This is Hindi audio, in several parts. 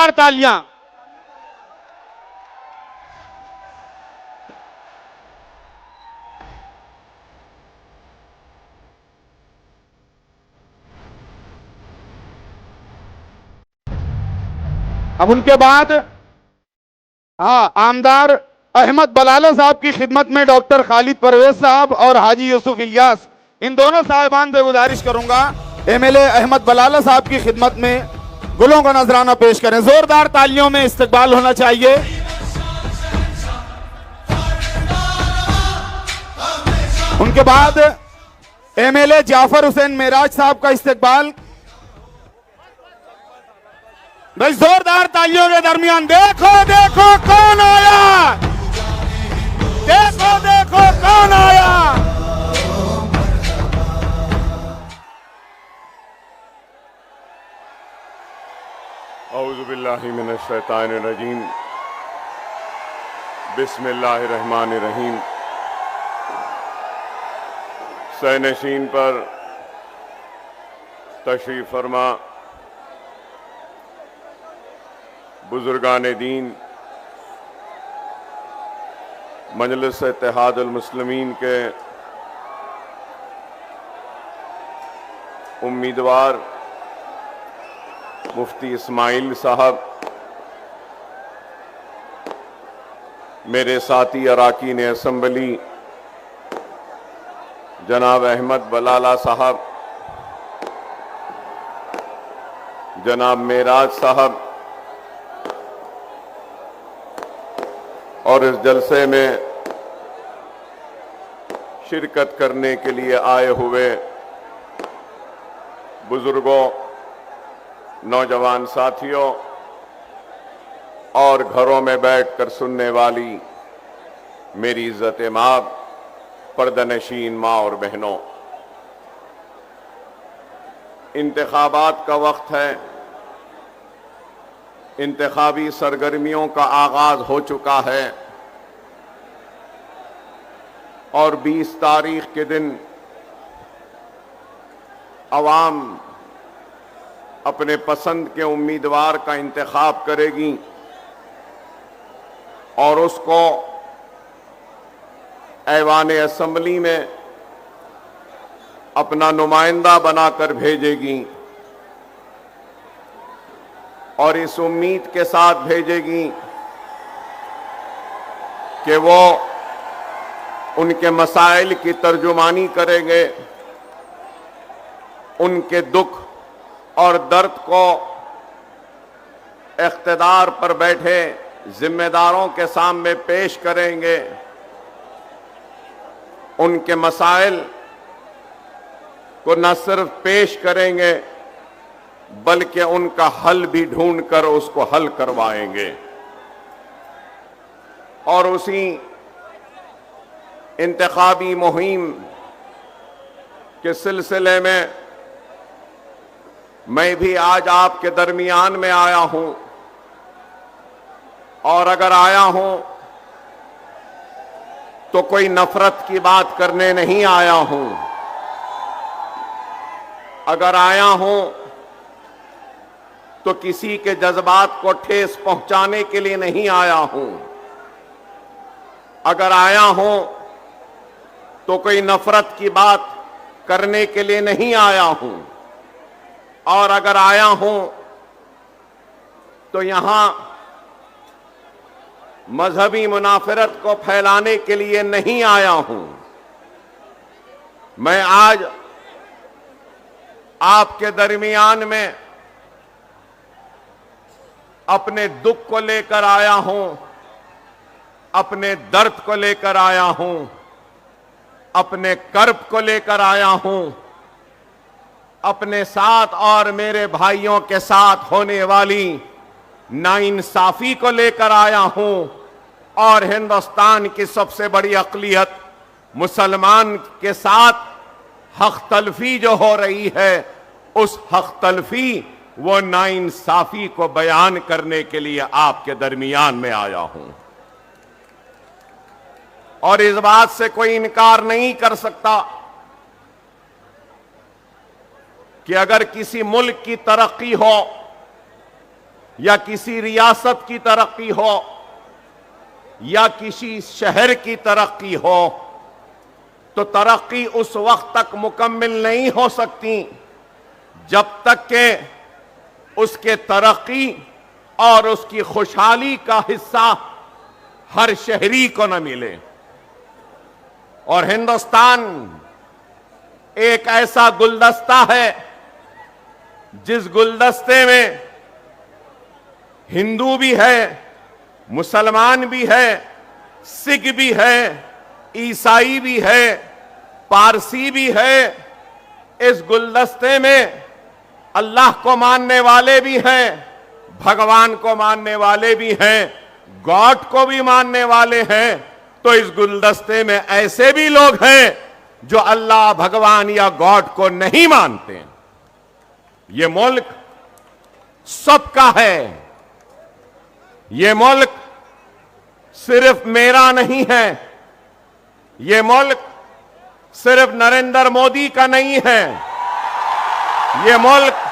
जोरदार तालियां। अब उनके बाद आमदार अहमद बलाला साहब की खिदमत में डॉक्टर खालिद परवेज साहब और हाजी यूसुफ इलियास, इन दोनों साहिबान से गुजारिश करूंगा एमएलए अहमद बलाला साहब की खिदमत में गुलों का नजराना पेश करें। जोरदार तालियों में इस्तकबाल होना चाहिए। उनके बाद एमएलए जाफर हुसैन मेराज साहब का इस्तकबाल। भाई जोरदार तालियों के दरमियान देखो देखो कौन आया, देखो देखो कौन आया। औज़ु बिल्लाहि मिनश शैतानिर रजीम, बिस्मिल्लाहिर रहमानिर रहीम। सैनशीन पर तशरीफ फरमा बुजुर्गान दीन, मजलिस इत्तेहादुल मुस्लिमीन के उम्मीदवार मुफ्ती इस्माइल साहब, मेरे साथी अराकीन असम्बली जनाब अहमद बलाला साहब, जनाब मेराज साहब और इस जलसे में शिरकत करने के लिए आए हुए बुजुर्गों, नौजवान साथियों और घरों में बैठकर सुनने वाली मेरी इज्जत मां, पर्दानशीन मां और बहनों, इंतखाबात का वक्त है। इंतखाबी सरगर्मियों का आगाज हो चुका है और 20 तारीख के दिन अवाम अपने पसंद के उम्मीदवार का इंतखाब करेगी और उसको ऐवान असम्बली में अपना नुमाइंदा बनाकर भेजेगी और इस उम्मीद के साथ भेजेगी कि वो उनके मसाइल की तर्जुमानी करेंगे, उनके दुख और दर्द को इख्तिदार पर बैठे जिम्मेदारों के सामने पेश करेंगे, उनके मसाइल को न सिर्फ पेश करेंगे बल्कि उनका हल भी ढूंढकर उसको हल करवाएंगे। और उसी इंतखाबी मुहिम के सिलसिले में मैं भी आज आपके दरमियान में आया हूं और अगर आया हूं तो कोई नफरत की बात करने नहीं आया हूं। अगर आया हूं तो किसी के जज्बात को ठेस पहुंचाने के लिए नहीं आया हूं। अगर आया हूं तो कोई नफरत की बात करने के लिए नहीं आया हूं। और अगर आया हूं तो यहां मजहबी मुनाफरत को फैलाने के लिए नहीं आया हूं। मैं आज आपके दरमियान में अपने दुख को लेकर आया हूं, अपने दर्द को लेकर आया हूं, अपने कर्ब को लेकर आया हूं, अपने साथ और मेरे भाइयों के साथ होने वाली नाइंसाफी को लेकर आया हूं और हिंदुस्तान की सबसे बड़ी अक़लियत मुसलमान के साथ हक तलफी जो हो रही है, उस हक तलफी वो नाइंसाफी को बयान करने के लिए आपके दरमियान में आया हूं। और इस बात से कोई इनकार नहीं कर सकता कि अगर किसी मुल्क की तरक्की हो या किसी रियासत की तरक्की हो या किसी शहर की तरक्की हो, तो तरक्की उस वक्त तक मुकम्मल नहीं हो सकती जब तक के उसके तरक्की और उसकी खुशहाली का हिस्सा हर शहरी को न मिले। और हिंदुस्तान एक ऐसा गुलदस्ता है जिस गुलदस्ते में हिंदू भी है, मुसलमान भी है, सिख भी है, ईसाई भी है, पारसी भी है। इस गुलदस्ते में अल्लाह को मानने वाले भी हैं, भगवान को मानने वाले भी हैं, गॉड को भी मानने वाले हैं। तो इस गुलदस्ते में ऐसे भी लोग हैं जो अल्लाह, भगवान या गॉड को नहीं मानते। ये मुल्क सबका है। ये मुल्क सिर्फ मेरा नहीं है। ये मुल्क सिर्फ नरेंद्र मोदी का नहीं है। ये मुल्क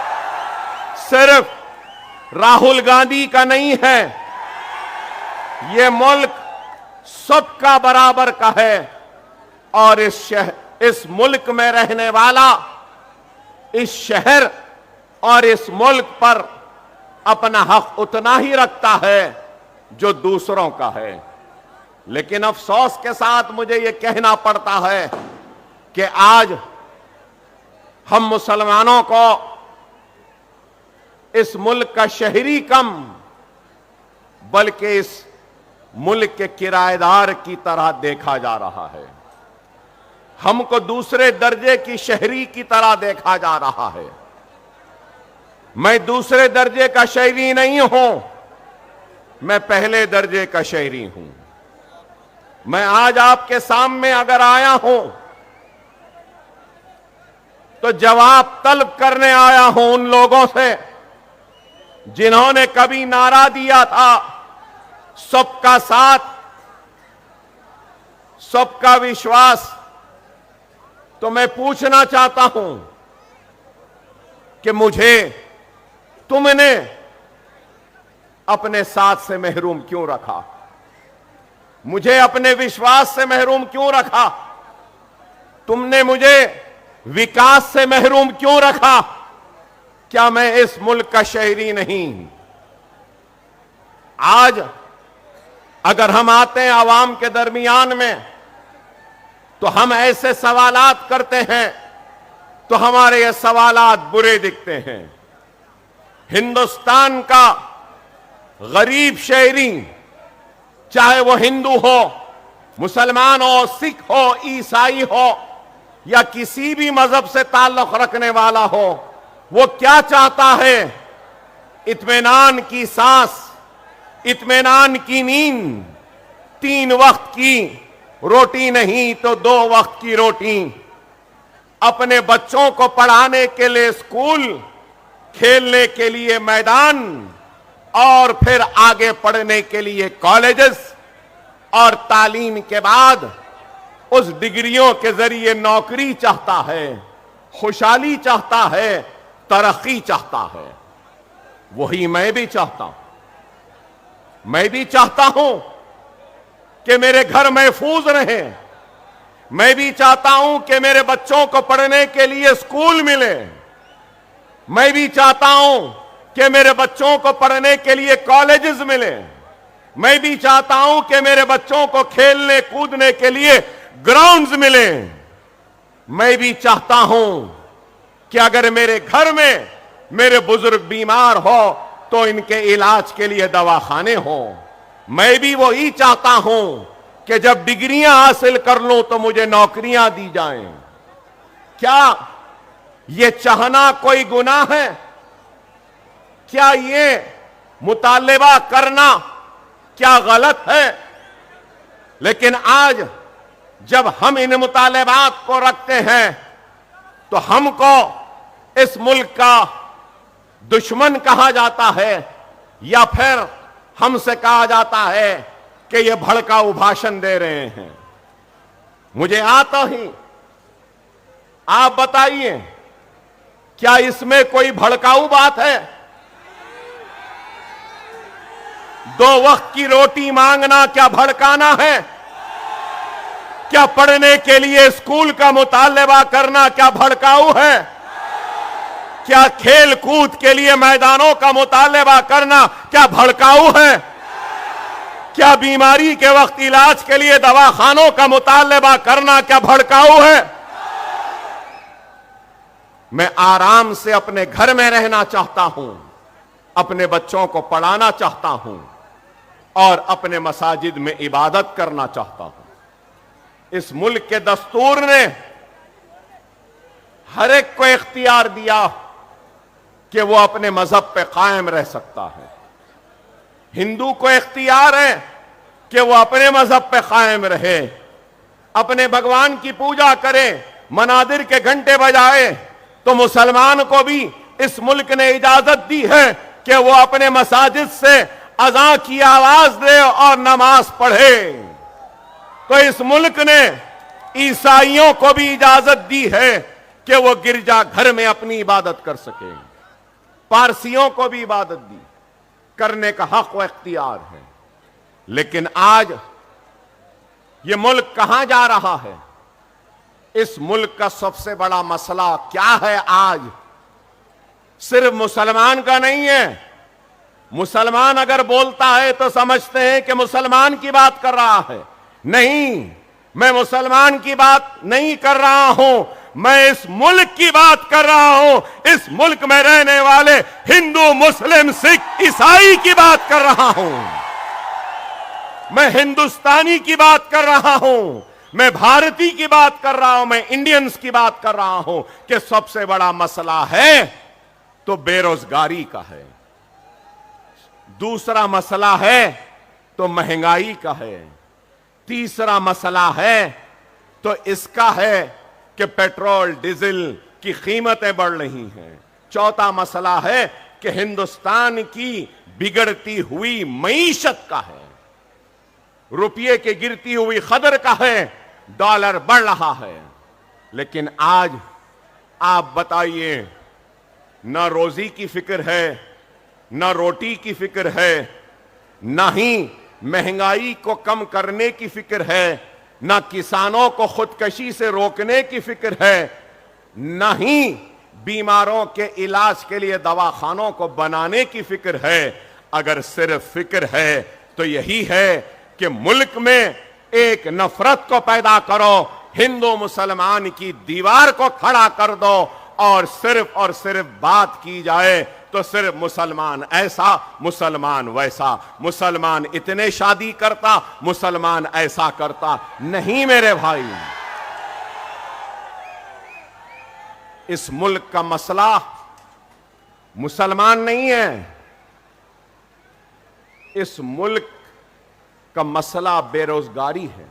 सिर्फ राहुल गांधी का नहीं है। ये मुल्क सबका बराबर का है। और इस मुल्क में रहने वाला इस शहर और इस मुल्क पर अपना हक उतना ही रखता है जो दूसरों का है। लेकिन अफसोस के साथ मुझे यह कहना पड़ता है कि आज हम मुसलमानों को इस मुल्क का शहरी कम, बल्कि इस मुल्क के किराएदार की तरह देखा जा रहा है। हमको दूसरे दर्जे की शहरी की तरह देखा जा रहा है। मैं दूसरे दर्जे का शहरी नहीं हूं, मैं पहले दर्जे का शहरी हूं। मैं आज आपके सामने अगर आया हूं तो जवाब तलब करने आया हूं उन लोगों से जिन्होंने कभी नारा दिया था, सबका साथ, सबका विश्वास। तो मैं पूछना चाहता हूं कि मुझे तुमने अपने साथ से महरूम क्यों रखा? मुझे अपने विश्वास से महरूम क्यों रखा? तुमने मुझे विकास से महरूम क्यों रखा? क्या मैं इस मुल्क का शहरी नहीं? आज अगर हम आते हैं आवाम के दरमियान में तो हम ऐसे सवालात करते हैं तो हमारे ये सवालात बुरे दिखते हैं। हिंदुस्तान का गरीब शहरी, चाहे वो हिंदू हो, मुसलमान हो, सिख हो, ईसाई हो या किसी भी मजहब से ताल्लुक रखने वाला हो, वो क्या चाहता है? इत्मीनान की सांस, इत्मीनान की नींद, 3 वक्त की रोटी नहीं तो 2 वक्त की रोटी, अपने बच्चों को पढ़ाने के लिए स्कूल, खेलने के लिए मैदान और फिर आगे पढ़ने के लिए कॉलेजेस, और तालीम के बाद उस डिग्रियों के जरिए नौकरी चाहता है, खुशहाली चाहता है, तरक्की चाहता है। वही मैं भी चाहता हूं। मैं भी चाहता हूं कि मेरे घर महफूज रहे। मैं भी चाहता हूं कि मेरे बच्चों को पढ़ने के लिए स्कूल मिले। मैं भी चाहता हूं कि मेरे बच्चों को पढ़ने के लिए कॉलेजेस मिले। मैं भी चाहता हूं कि मेरे बच्चों को खेलने कूदने के लिए ग्राउंड्स मिले। मैं भी चाहता हूं कि अगर मेरे घर में मेरे बुजुर्ग बीमार हो तो इनके इलाज के लिए दवाखाने हो। मैं भी वही चाहता हूं कि जब डिग्रियां हासिल कर लूं तो मुझे नौकरियां दी जाएं। क्या ये चाहना कोई गुनाह है? क्या ये मुतालबा करना क्या गलत है? लेकिन आज जब हम इन मुतालबात को रखते हैं तो हमको इस मुल्क का दुश्मन कहा जाता है या फिर हमसे कहा जाता है कि ये भड़काऊ भाषण दे रहे हैं। मुझे आता ही आप बताइए, क्या इसमें कोई भड़काऊ बात है? 2 वक्त की रोटी मांगना क्या भड़काना है? क्या पढ़ने के लिए स्कूल का मुतालबा करना क्या भड़काऊ है? क्या खेल कूद के लिए मैदानों का मुतालबा करना क्या भड़काऊ है? क्या बीमारी के वक्त इलाज के लिए दवाखानों का मुतालबा करना क्या भड़काऊ है? मैं आराम से अपने घर में रहना चाहता हूं, अपने बच्चों को पढ़ाना चाहता हूं और अपने मसाजिद में इबादत करना चाहता हूं। इस मुल्क के दस्तूर ने हर एक को इख्तियार दिया कि वो अपने मजहब पे कायम रह सकता है। हिंदू को इख्तियार है कि वो अपने मजहब पे कायम रहे, अपने भगवान की पूजा करे, मनादिर के घंटे बजाए। तो मुसलमान को भी इस मुल्क ने इजाजत दी है कि वो अपने मसाजिद से अज़ान की आवाज दे और नमाज पढ़े। तो इस मुल्क ने ईसाइयों को भी इजाजत दी है कि वो गिरजा घर में अपनी इबादत कर सके। पारसियों को भी इबादत दी करने का हक व इख्तियार है। लेकिन आज ये मुल्क कहां जा रहा है? इस मुल्क का सबसे बड़ा मसला क्या है आज? सिर्फ मुसलमान का नहीं है। मुसलमान अगर बोलता है तो समझते हैं कि मुसलमान की बात कर रहा है। नहीं, मैं मुसलमान की बात नहीं कर रहा हूं, मैं इस मुल्क की बात कर रहा हूं। इस मुल्क में रहने वाले हिंदू, मुस्लिम, सिख, ईसाई की बात कर रहा हूं। मैं हिंदुस्तानी की बात कर रहा हूं, मैं भारतीय की बात कर रहा हूं, मैं इंडियंस की बात कर रहा हूं कि सबसे बड़ा मसला है तो बेरोजगारी का है, दूसरा मसला है तो महंगाई का है, तीसरा मसला है तो इसका है कि पेट्रोल डीजल की कीमतें बढ़ रही हैं, चौथा मसला है कि हिंदुस्तान की बिगड़ती हुई मईशत का है, रुपये की गिरती हुई कदर का है, डॉलर बढ़ रहा है। लेकिन आज आप बताइए, ना रोजी की फिक्र है, ना रोटी की फिक्र है, ना ही महंगाई को कम करने की फिक्र है, ना किसानों को खुदकशी से रोकने की फिक्र है, ना ही बीमारों के इलाज के लिए दवाखानों को बनाने की फिक्र है। अगर सिर्फ फिक्र है तो यही है कि मुल्क में एक नफरत को पैदा करो, हिंदू मुसलमान की दीवार को खड़ा कर दो और सिर्फ बात की जाए तो सिर्फ मुसलमान ऐसा, मुसलमान वैसा, मुसलमान इतने शादी करता, मुसलमान ऐसा करता। नहीं मेरे भाई, इस मुल्क का मसला मुसलमान नहीं है। इस मुल्क का मसला बेरोजगारी है,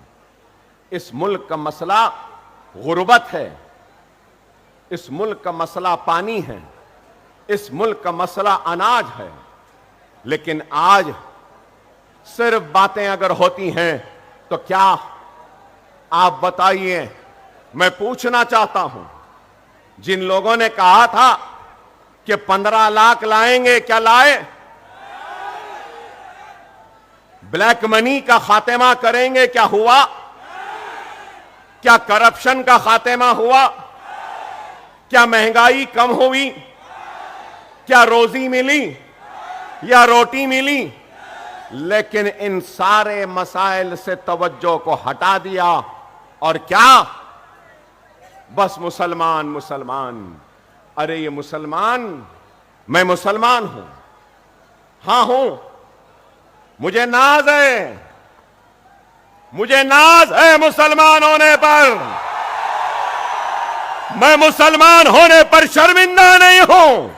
इस मुल्क का मसला गुर्बत है, इस मुल्क का मसला पानी है, इस मुल्क का मसला अनाज है। लेकिन आज सिर्फ बातें अगर होती हैं तो क्या आप बताइए, मैं पूछना चाहता हूं, जिन लोगों ने कहा था कि 15 लाख लाएंगे, क्या लाए? ब्लैक मनी का खात्मा करेंगे, क्या हुआ? क्या करप्शन का खात्मा हुआ? क्या महंगाई कम हुई? क्या रोजी मिली या रोटी मिली? लेकिन इन सारे मसाइल से तवज्जो को हटा दिया और क्या, बस मुसलमान मुसलमान। अरे ये मुसलमान, मैं मुसलमान हूं, हां हूं, मुझे नाज है, मुझे नाज है मुसलमान होने पर। मैं मुसलमान होने पर शर्मिंदा नहीं हूं,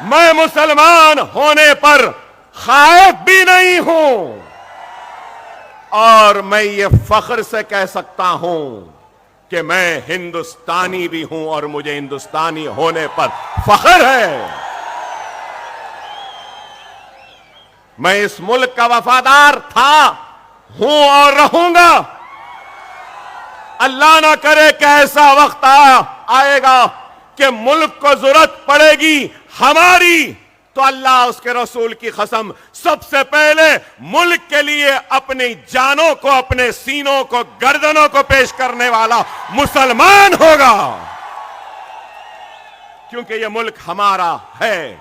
मैं मुसलमान होने पर खाइफ भी नहीं हूं, और मैं ये फख्र से कह सकता हूं कि मैं हिंदुस्तानी भी हूं और मुझे हिंदुस्तानी होने पर फख्र है। मैं इस मुल्क का वफादार था, हूं और रहूंगा। अल्लाह ना करे कि ऐसा वक्त आएगा कि मुल्क को जरूरत पड़ेगी हमारी, तो अल्लाह उसके रसूल की कसम सबसे पहले मुल्क के लिए अपनी जानों को, अपने सीनों को, गर्दनों को पेश करने वाला मुसलमान होगा, क्योंकि यह मुल्क हमारा है।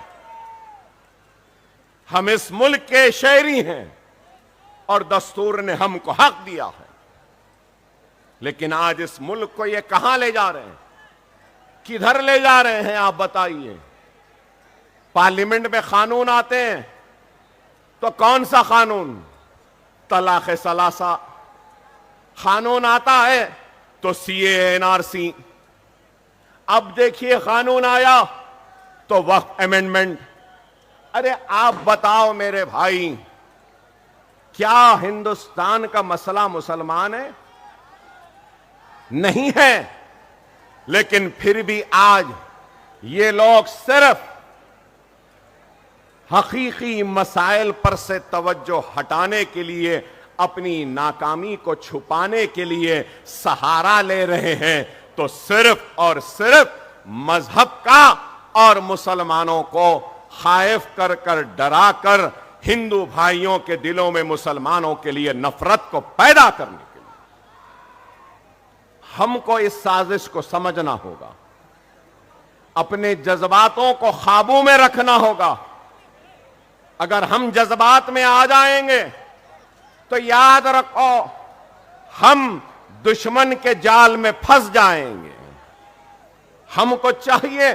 हम इस मुल्क के शहरी हैं और दस्तूर ने हमको हक दिया है। लेकिन आज इस मुल्क को ये कहां ले जा रहे हैं, किधर ले जा रहे हैं, आप बताइए। पार्लियामेंट में कानून आते हैं तो कौन सा कानून, तलाक सलासा। कानून आता है तो सीए एनआरसी। अब देखिए कानून आया तो वक्फ अमेंडमेंट। अरे आप बताओ मेरे भाई, क्या हिंदुस्तान का मसला मुसलमान है? नहीं है। लेकिन फिर भी आज ये लोग सिर्फ हकीकी मसाइल पर से तवज्जो हटाने के लिए, अपनी नाकामी को छुपाने के लिए सहारा ले रहे हैं, तो सिर्फ और सिर्फ मजहब का और मुसलमानों को खाइफ कर कर, डरा कर, हिंदू भाइयों के दिलों में मुसलमानों के लिए नफरत को पैदा करने के लिए। हमको इस साजिश को समझना होगा, अपने जज्बातों को काबू में रखना होगा। अगर हम जज्बात में आ जाएंगे तो याद रखो हम दुश्मन के जाल में फंस जाएंगे। हमको चाहिए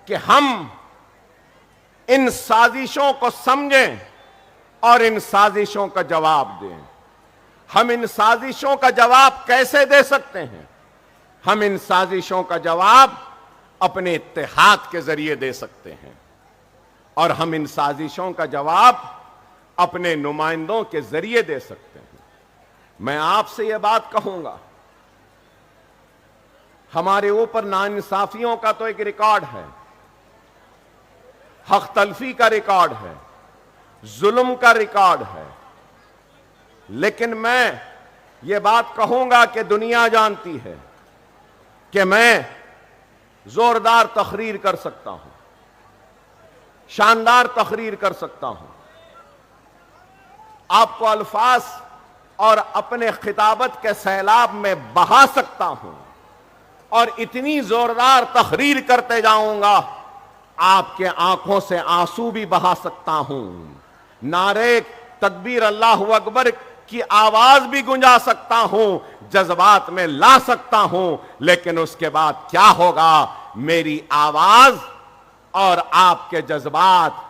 कि हम इन साजिशों को समझें और इन साजिशों का जवाब दें। हम इन साजिशों का जवाब कैसे दे सकते हैं? हम इन साजिशों का जवाब अपने इत्तेहाद के जरिए दे सकते हैं, और हम इन साजिशों का जवाब अपने नुमाइंदों के जरिए दे सकते हैं। मैं आपसे यह बात कहूंगा, हमारे ऊपर नाइंसाफियों का तो एक रिकॉर्ड है, हक तलफी का रिकॉर्ड है, जुल्म का रिकॉर्ड है। लेकिन मैं ये बात कहूंगा कि दुनिया जानती है कि मैं जोरदार तकरीर कर सकता हूं, शानदार तकरीर कर सकता हूं, आपको अल्फाज और अपने खिताबत के सैलाब में बहा सकता हूं, और इतनी जोरदार तकरीर करते जाऊंगा आपके आंखों से आंसू भी बहा सकता हूं, नारे तकबीर अल्लाहु अकबर की आवाज भी गुंजा सकता हूं, जज्बात में ला सकता हूं। लेकिन उसके बाद क्या होगा, मेरी आवाज और आपके जज्बात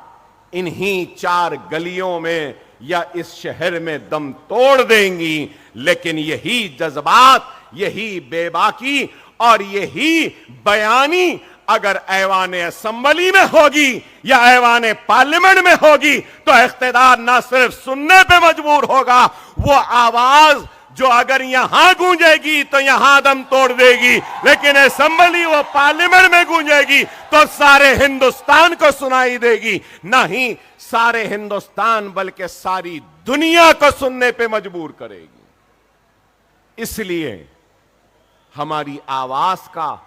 इन्हीं चार गलियों में या इस शहर में दम तोड़ देंगी। लेकिन यही जज्बात, यही बेबाकी और यही बयानी अगर ऐवान असेंबली में होगी या ऐवान पार्लियामेंट में होगी तो इख्तिदार ना सिर्फ सुनने पे मजबूर होगा, वो आवाज जो अगर यहां गूंजेगी तो यहां दम तोड़ देगी, लेकिन असेंबली व पार्लियामेंट में गूंजेगी तो सारे हिंदुस्तान को सुनाई देगी। ना ही सारे हिंदुस्तान बल्कि सारी दुनिया को सुनने पे मजबूर करेगी। इसलिए हमारी आवाज का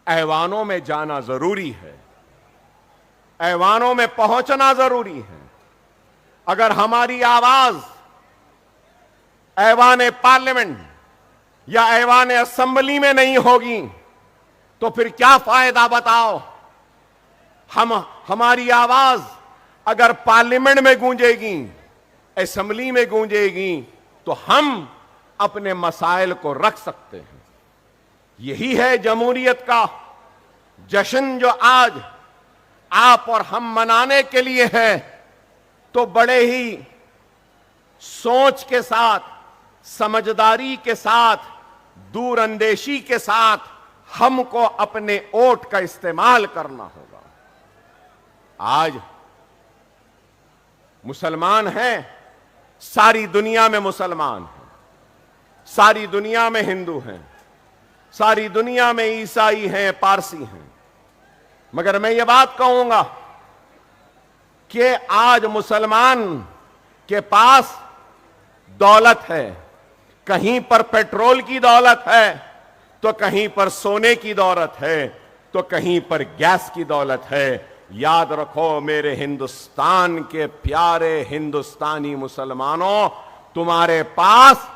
ऐवानों में जाना जरूरी है, ऐवानों में पहुंचना जरूरी है। अगर हमारी आवाज ऐवान पार्लियामेंट या ऐवान असेंबली में नहीं होगी तो फिर क्या फायदा बताओ। हमारी आवाज अगर पार्लियामेंट में गूंजेगी, असेंबली में गूंजेगी, तो हम अपने मसाइल को रख सकते हैं। यही है जमहूरियत का जश्न जो आज आप और हम मनाने के लिए है। तो बड़े ही सोच के साथ, समझदारी के साथ, दूरअंदेशी के साथ हमको अपने वोट का इस्तेमाल करना होगा। आज मुसलमान हैं, सारी दुनिया में मुसलमान हैं, सारी दुनिया में हिंदू हैं, सारी दुनिया में ईसाई हैं, पारसी हैं। मगर मैं ये बात कहूंगा कि आज मुसलमान के पास दौलत है, कहीं पर पेट्रोल की दौलत है, तो कहीं पर सोने की दौलत है, तो कहीं पर गैस की दौलत है। याद रखो मेरे हिंदुस्तान के प्यारे हिंदुस्तानी मुसलमानों, तुम्हारे पास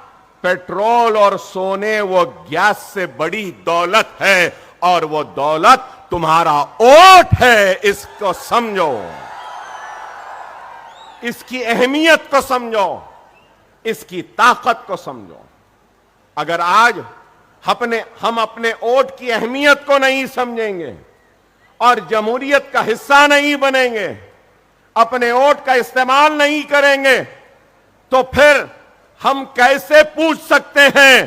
पेट्रोल और सोने वो गैस से बड़ी दौलत है, और वो दौलत तुम्हारा वोट है। इसको समझो, इसकी अहमियत को समझो, इसकी ताकत को समझो। अगर आज हम अपने वोट की अहमियत को नहीं समझेंगे और जमहूरियत का हिस्सा नहीं बनेंगे, अपने वोट का इस्तेमाल नहीं करेंगे, तो फिर हम कैसे पूछ सकते हैं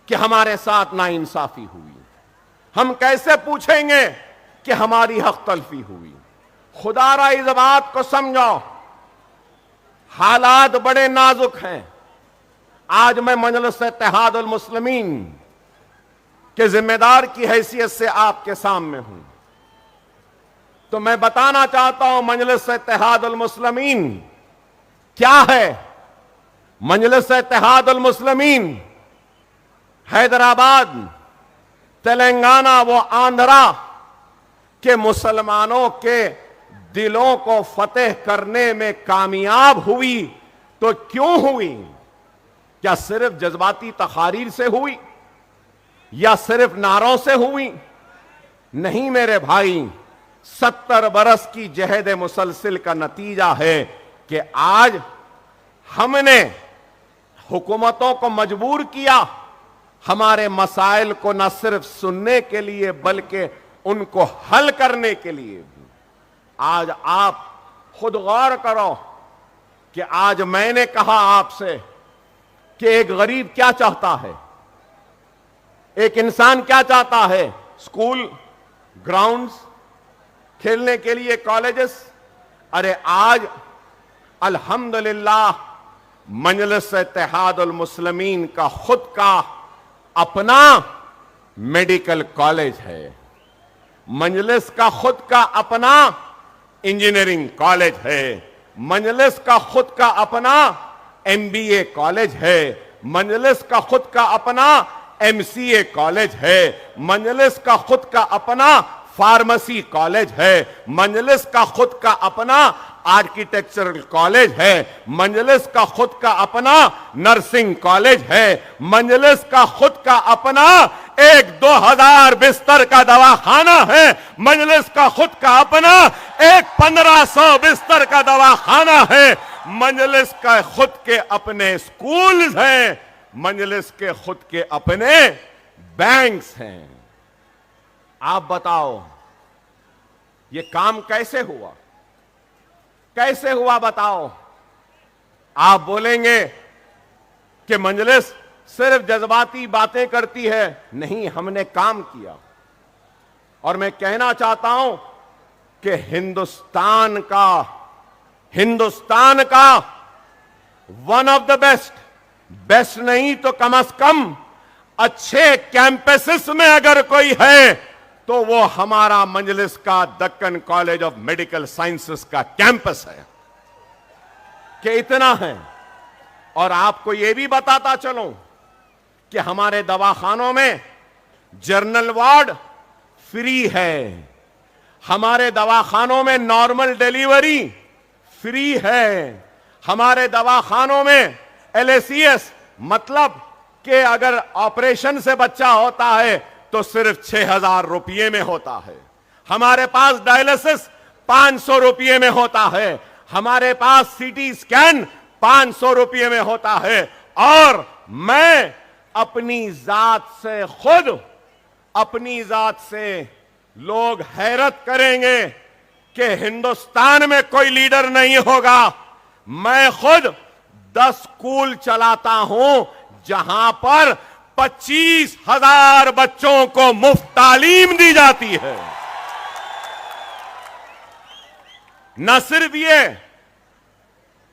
कि हमारे साथ नाइंसाफी हुई? हम कैसे पूछेंगे कि हमारी हक तलफी हुई? खुदारा इस बात को समझो, हालात बड़े नाजुक हैं। आज मैं मजलिस इत्तेहादुल मुस्लिमीन के जिम्मेदार की हैसियत से आपके सामने हूं, तो मैं बताना चाहता हूं मजलिस इत्तेहादुल मुस्लिमीन क्या है। मजलिस इत्तेहादुल मुस्लिमीन हैदराबाद, तेलंगाना व आंध्रा के मुसलमानों के दिलों को फतेह करने में कामयाब हुई। तो क्यों हुई? क्या सिर्फ जज्बाती तकारीर से हुई या सिर्फ नारों से हुई? नहीं मेरे भाई, 70 बरस की जहद मुसलसिल का नतीजा है कि आज हमने हुकूमतों को मजबूर किया हमारे मसाइल को न सिर्फ सुनने के लिए बल्कि उनको हल करने के लिए भी। आज आप खुद गौर करो कि आज मैंने कहा आपसे कि एक गरीब क्या चाहता है, एक इंसान क्या चाहता है? स्कूल, ग्राउंड्स, खेलने के लिए कॉलेजेस। अरे आज अल्हम्दुलिल्लाह मजलिस इत्तेहादुल मुस्लिमीन का खुद का अपना मेडिकल कॉलेज है, मजलिस का खुद का अपना इंजीनियरिंग कॉलेज है, मजलिस का खुद का अपना MBA कॉलेज है, मजलिस का खुद का अपना MCA कॉलेज है, मजलिस का खुद का अपना फार्मेसी कॉलेज है, मजलिस का खुद का अपना आर्किटेक्चरल कॉलेज है, मजलिस का खुद का अपना नर्सिंग कॉलेज है, मजलिस का खुद का अपना एक 2000 बिस्तर का दवाखाना है, मजलिस का खुद का अपना एक 1500 बिस्तर का दवाखाना है, मजलिस का खुद के अपने स्कूल्स हैं, मजलिस के खुद के अपने बैंक्स हैं। आप बताओ ये काम कैसे हुआ? कैसे हुआ बताओ? आप बोलेंगे कि मजलिस सिर्फ जज्बाती बातें करती है। नहीं, हमने काम किया। और मैं कहना चाहता हूं कि हिंदुस्तान का वन ऑफ द बेस्ट नहीं तो कम से कम अच्छे कैंपसेस में अगर कोई है तो वो हमारा मजलिस का Deccan college of medical sciences का कैंपस है। कि इतना है। और आपको यह भी बताता चलूं कि हमारे दवाखानों में जनरल वार्ड फ्री है, हमारे दवाखानों में नॉर्मल डिलीवरी फ्री है, हमारे दवाखानों में LACS मतलब कि अगर ऑपरेशन से बच्चा होता है तो सिर्फ 6000 रुपये में होता है, हमारे पास डायलिसिस 500 रुपये में होता है, हमारे पास CT स्कैन 500 रुपये में होता है। और मैं अपनी जात से लोग हैरत करेंगे कि हिंदुस्तान में कोई लीडर नहीं होगा। मैं खुद 10 स्कूल चलाता हूं जहां पर 25,000 बच्चों को मुफ्त तालीम दी जाती है। न सिर्फ ये,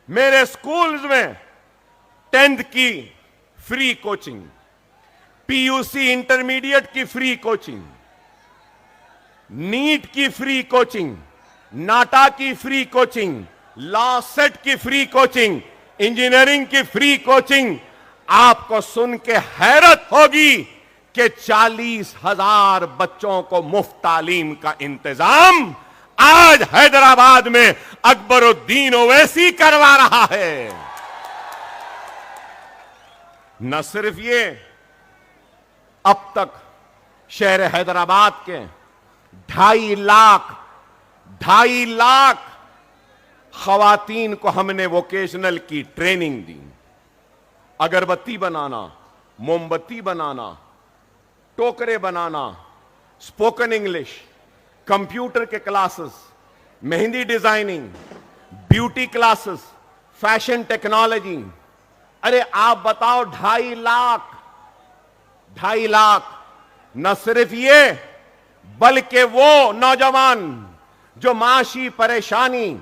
मेरे स्कूल्स में 10th की फ्री कोचिंग, PUC इंटरमीडिएट की फ्री कोचिंग, नीट की फ्री कोचिंग, नाटा की फ्री कोचिंग, लॉ सेट की फ्री कोचिंग, इंजीनियरिंग की फ्री कोचिंग। आपको सुन के हैरत होगी कि 40,000 बच्चों को मुफ्त तालीम का इंतजाम आज हैदराबाद में अकबरुद्दीन ओवैसी करवा रहा है। न सिर्फ ये, अब तक शहर हैदराबाद के 2.5 लाख खवातीन को हमने वोकेशनल की ट्रेनिंग दी। अगरबत्ती बनाना, मोमबत्ती बनाना, टोकरे बनाना, स्पोकन इंग्लिश, कंप्यूटर के classes, mehndi designing, beauty classes, fashion technology. अरे आप बताओ, 2.5 लाख। न सिर्फ ये, बल्कि वो नौजवान जो माशी परेशानी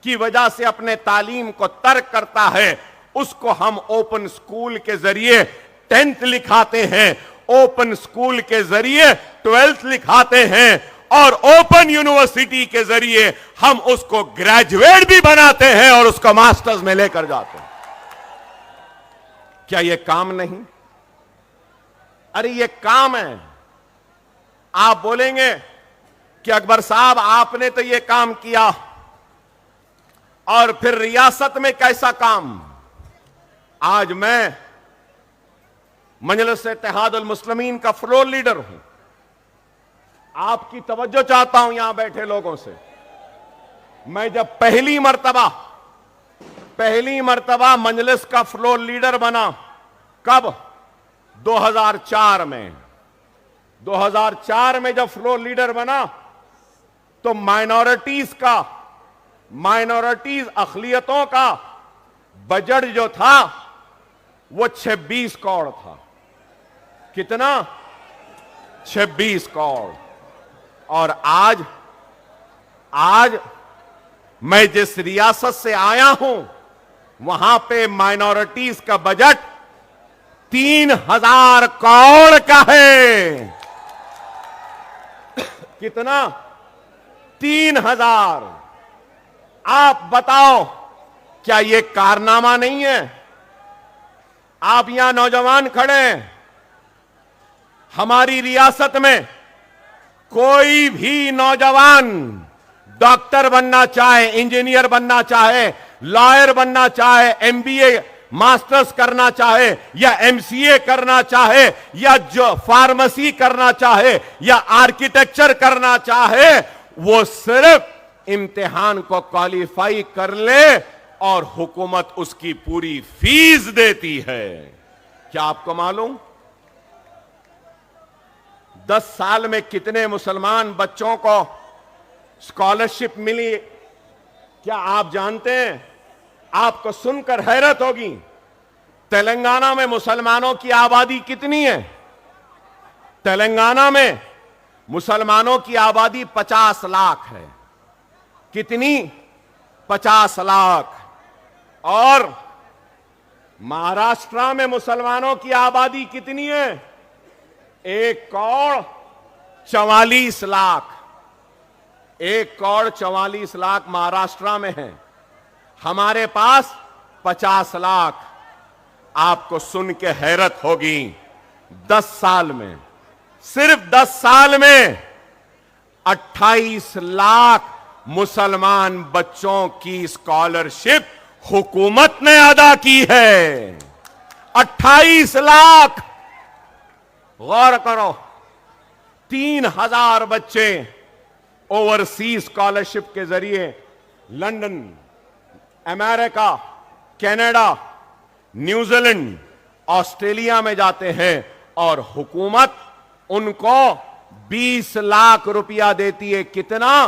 की वजह से अपने तालीम को तर्क करता है, उसको हम ओपन स्कूल के जरिए 10th लिखाते हैं, ओपन स्कूल के जरिए 12th लिखाते हैं, और ओपन यूनिवर्सिटी के जरिए हम उसको ग्रेजुएट भी बनाते हैं और उसको मास्टर्स में लेकर जाते हैं। क्या यह काम नहीं? अरे यह काम है। आप बोलेंगे कि अकबर साहब आपने तो यह काम किया, और फिर रियासत में कैसा काम? आज मैं मजलिस इत्तेहादुल मुस्लिमीन का फ्लोर लीडर हूं। आपकी तवज्जो चाहता हूं यहां बैठे लोगों से। मैं जब पहली मर्तबा मजलिस का फ्लोर लीडर बना, कब? 2004 में। 2004 में जब फ्लोर लीडर बना तो माइनॉरिटीज अक़लियतों का बजट जो था वो 26 करोड़ था। कितना? 26 करोड़। और आज मैं जिस रियासत से आया हूं, वहां पे माइनॉरिटीज का बजट 3000 करोड़ का है। कितना? 3000। आप बताओ, क्या यह कारनामा नहीं है? आप यहां नौजवान खड़े हैं, हमारी रियासत में कोई भी नौजवान डॉक्टर बनना चाहे, इंजीनियर बनना चाहे, लॉयर बनना चाहे, एमबीए मास्टर्स करना चाहे, या एमसीए करना चाहे, या जो फार्मेसी करना चाहे, या आर्किटेक्चर करना चाहे, वो सिर्फ इम्तिहान को क्वालिफाई कर ले और हुकूमत उसकी पूरी फीस देती है। क्या आपको मालूम 10 साल में कितने मुसलमान बच्चों को स्कॉलरशिप मिली? क्या आप जानते हैं? आपको सुनकर हैरत होगी, तेलंगाना में मुसलमानों की आबादी कितनी है? तेलंगाना में मुसलमानों की आबादी 50 लाख है। कितनी? 50 लाख। और महाराष्ट्र में मुसलमानों की आबादी कितनी है? 1 करोड़ 44 लाख। 1 करोड़ 44 लाख महाराष्ट्र में है। हमारे पास 50 लाख। आपको सुन के हैरत होगी, 10 साल में, सिर्फ 10 साल में 28 लाख मुसलमान बच्चों की स्कॉलरशिप हुकूमत ने अदा की है। 28 लाख। गौर करो, 3000 बच्चे ओवरसीज स्कॉलरशिप के जरिए London, America, Canada, New Zealand, Australia में जाते हैं, और हुकूमत उनको 20 लाख रुपया देती है। कितना?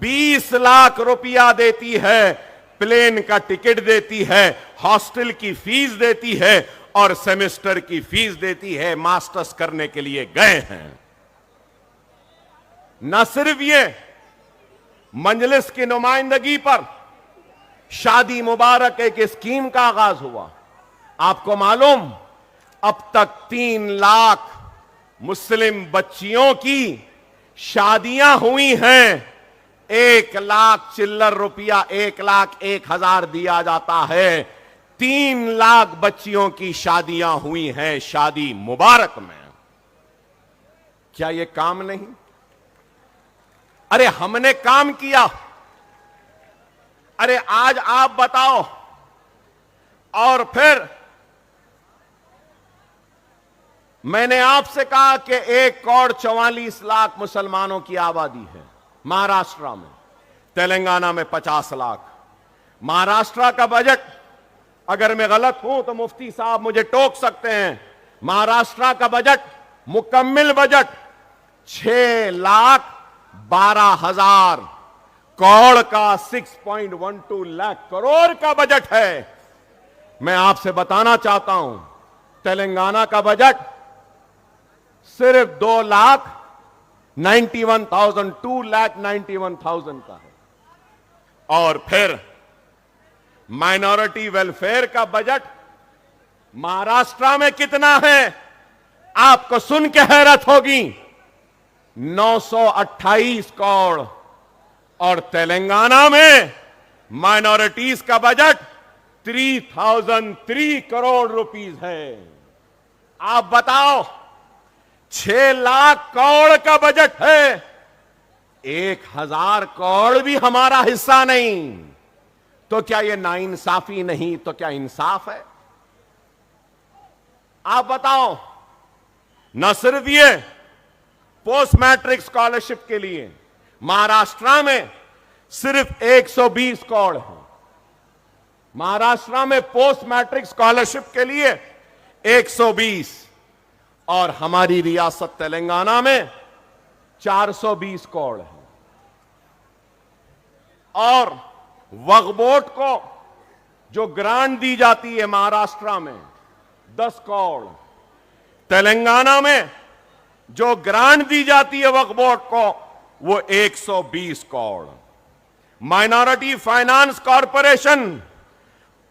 20 लाख रुपया देती है। प्लेन का टिकट देती है, हॉस्टल की फीस देती है, और सेमेस्टर की फीस देती है। मास्टर्स करने के लिए गए हैं। न सिर्फ ये, मजलिस की नुमाइंदगी पर शादी मुबारक एक स्कीम का आगाज हुआ। आपको मालूम, अब तक 3 लाख मुस्लिम बच्चियों की शादियां हुई हैं। 1 लाख चिल्लर रुपया, 1,01,000 दिया जाता है। 3 लाख बच्चियों की शादियां हुई हैं शादी मुबारक में। क्या यह काम नहीं? अरे हमने काम किया। अरे आज आप बताओ। और फिर मैंने आपसे कहा कि 1,44,00,000 मुसलमानों की आबादी है महाराष्ट्र में, तेलंगाना में 50 लाख। महाराष्ट्र का बजट, अगर मैं गलत हूं तो मुफ्ती साहब मुझे टोक सकते हैं, महाराष्ट्र का बजट, मुकम्मिल बजट 6,12,000 करोड़ का 6.12 लाख करोड़ का बजट है। मैं आपसे बताना चाहता हूं तेलंगाना का बजट सिर्फ 2,91,000 का है। और फिर माइनॉरिटी वेलफेयर का बजट महाराष्ट्र में कितना है, आपको सुन के हैरत होगी, 928 करोड़। और तेलंगाना में माइनॉरिटीज का बजट 3,003 करोड़ रुपीस है। आप बताओ, 6 लाख करोड़ का बजट है, 1,000 करोड़ भी हमारा हिस्सा नहीं। तो क्या यह नाइंसाफी नहीं तो क्या इंसाफ है? आप बताओ। न सिर्फ ये पोस्ट मैट्रिक स्कॉलरशिप के लिए महाराष्ट्र में सिर्फ 120 करोड़ है। महाराष्ट्र में पोस्ट मैट्रिक स्कॉलरशिप के लिए 120, और हमारी रियासत तेलंगाना में 420 करोड़ है। और वक्फ बोर्ड को जो ग्रांट दी जाती है महाराष्ट्र में 10 करोड़, तेलंगाना में जो ग्रांट दी जाती है वक्फ बोर्ड को वो 120 crore. Minority finance corporation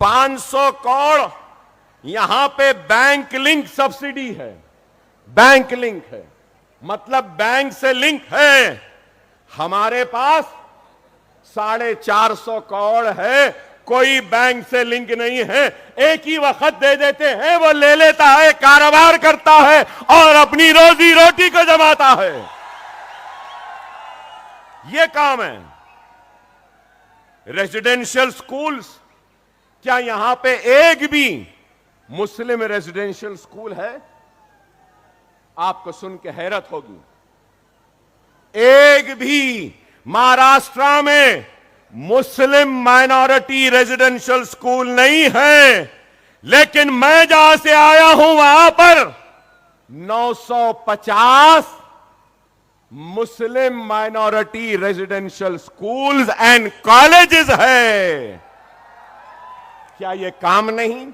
500 crore, यहां पे बैंक लिंक सब्सिडी है। बैंक लिंक है मतलब बैंक से लिंक है। हमारे पास 450 करोड़ है, कोई बैंक से लिंक नहीं है। एक ही वक्त दे देते हैं, वो ले लेता है, कारोबार करता है और अपनी रोजी रोटी को जमाता है। ये काम है। रेजिडेंशियल स्कूल्स, क्या यहां पे एक भी मुस्लिम रेजिडेंशियल स्कूल है? आपको सुन के हैरत होगी, एक भी महाराष्ट्र में मुस्लिम माइनॉरिटी रेजिडेंशियल स्कूल नहीं है। लेकिन मैं जहां से आया हूं वहां पर 950 मुस्लिम minority residential schools and colleges है। क्या यह काम नहीं?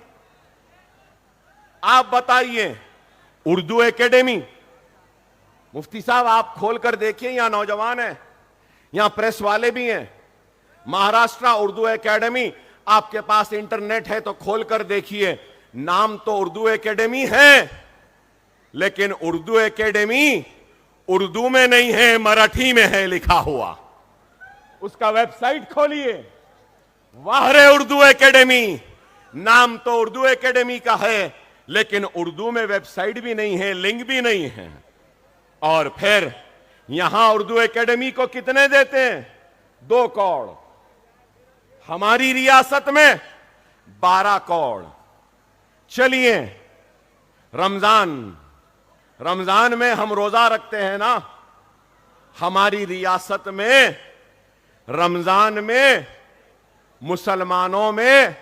आप बताइए। उर्दू एकेडमी, मुफ्ती साहब आप खोलकर देखिए, यहां नौजवान हैं, यहां प्रेस वाले भी हैं। महाराष्ट्र उर्दू एकेडमी, आपके पास इंटरनेट है तो खोलकर देखिए। नाम तो उर्दू एकेडमी है, लेकिन उर्दू एकेडमी उर्दू में नहीं है, मराठी में है लिखा हुआ। उसका वेबसाइट खोलिए, वाहरे उर्दू एकेडमी। नाम तो उर्दू एकेडमी का है, लेकिन उर्दू में वेबसाइट भी नहीं है, लिंक भी नहीं है। और फिर यहां उर्दू एकेडमी को कितने देते हैं? 2 करोड़। हमारी रियासत में 12 करोड़। चलिए, रमजान में हम रोजा रखते हैं ना, हमारी रियासत में रमजान में मुसलमानों में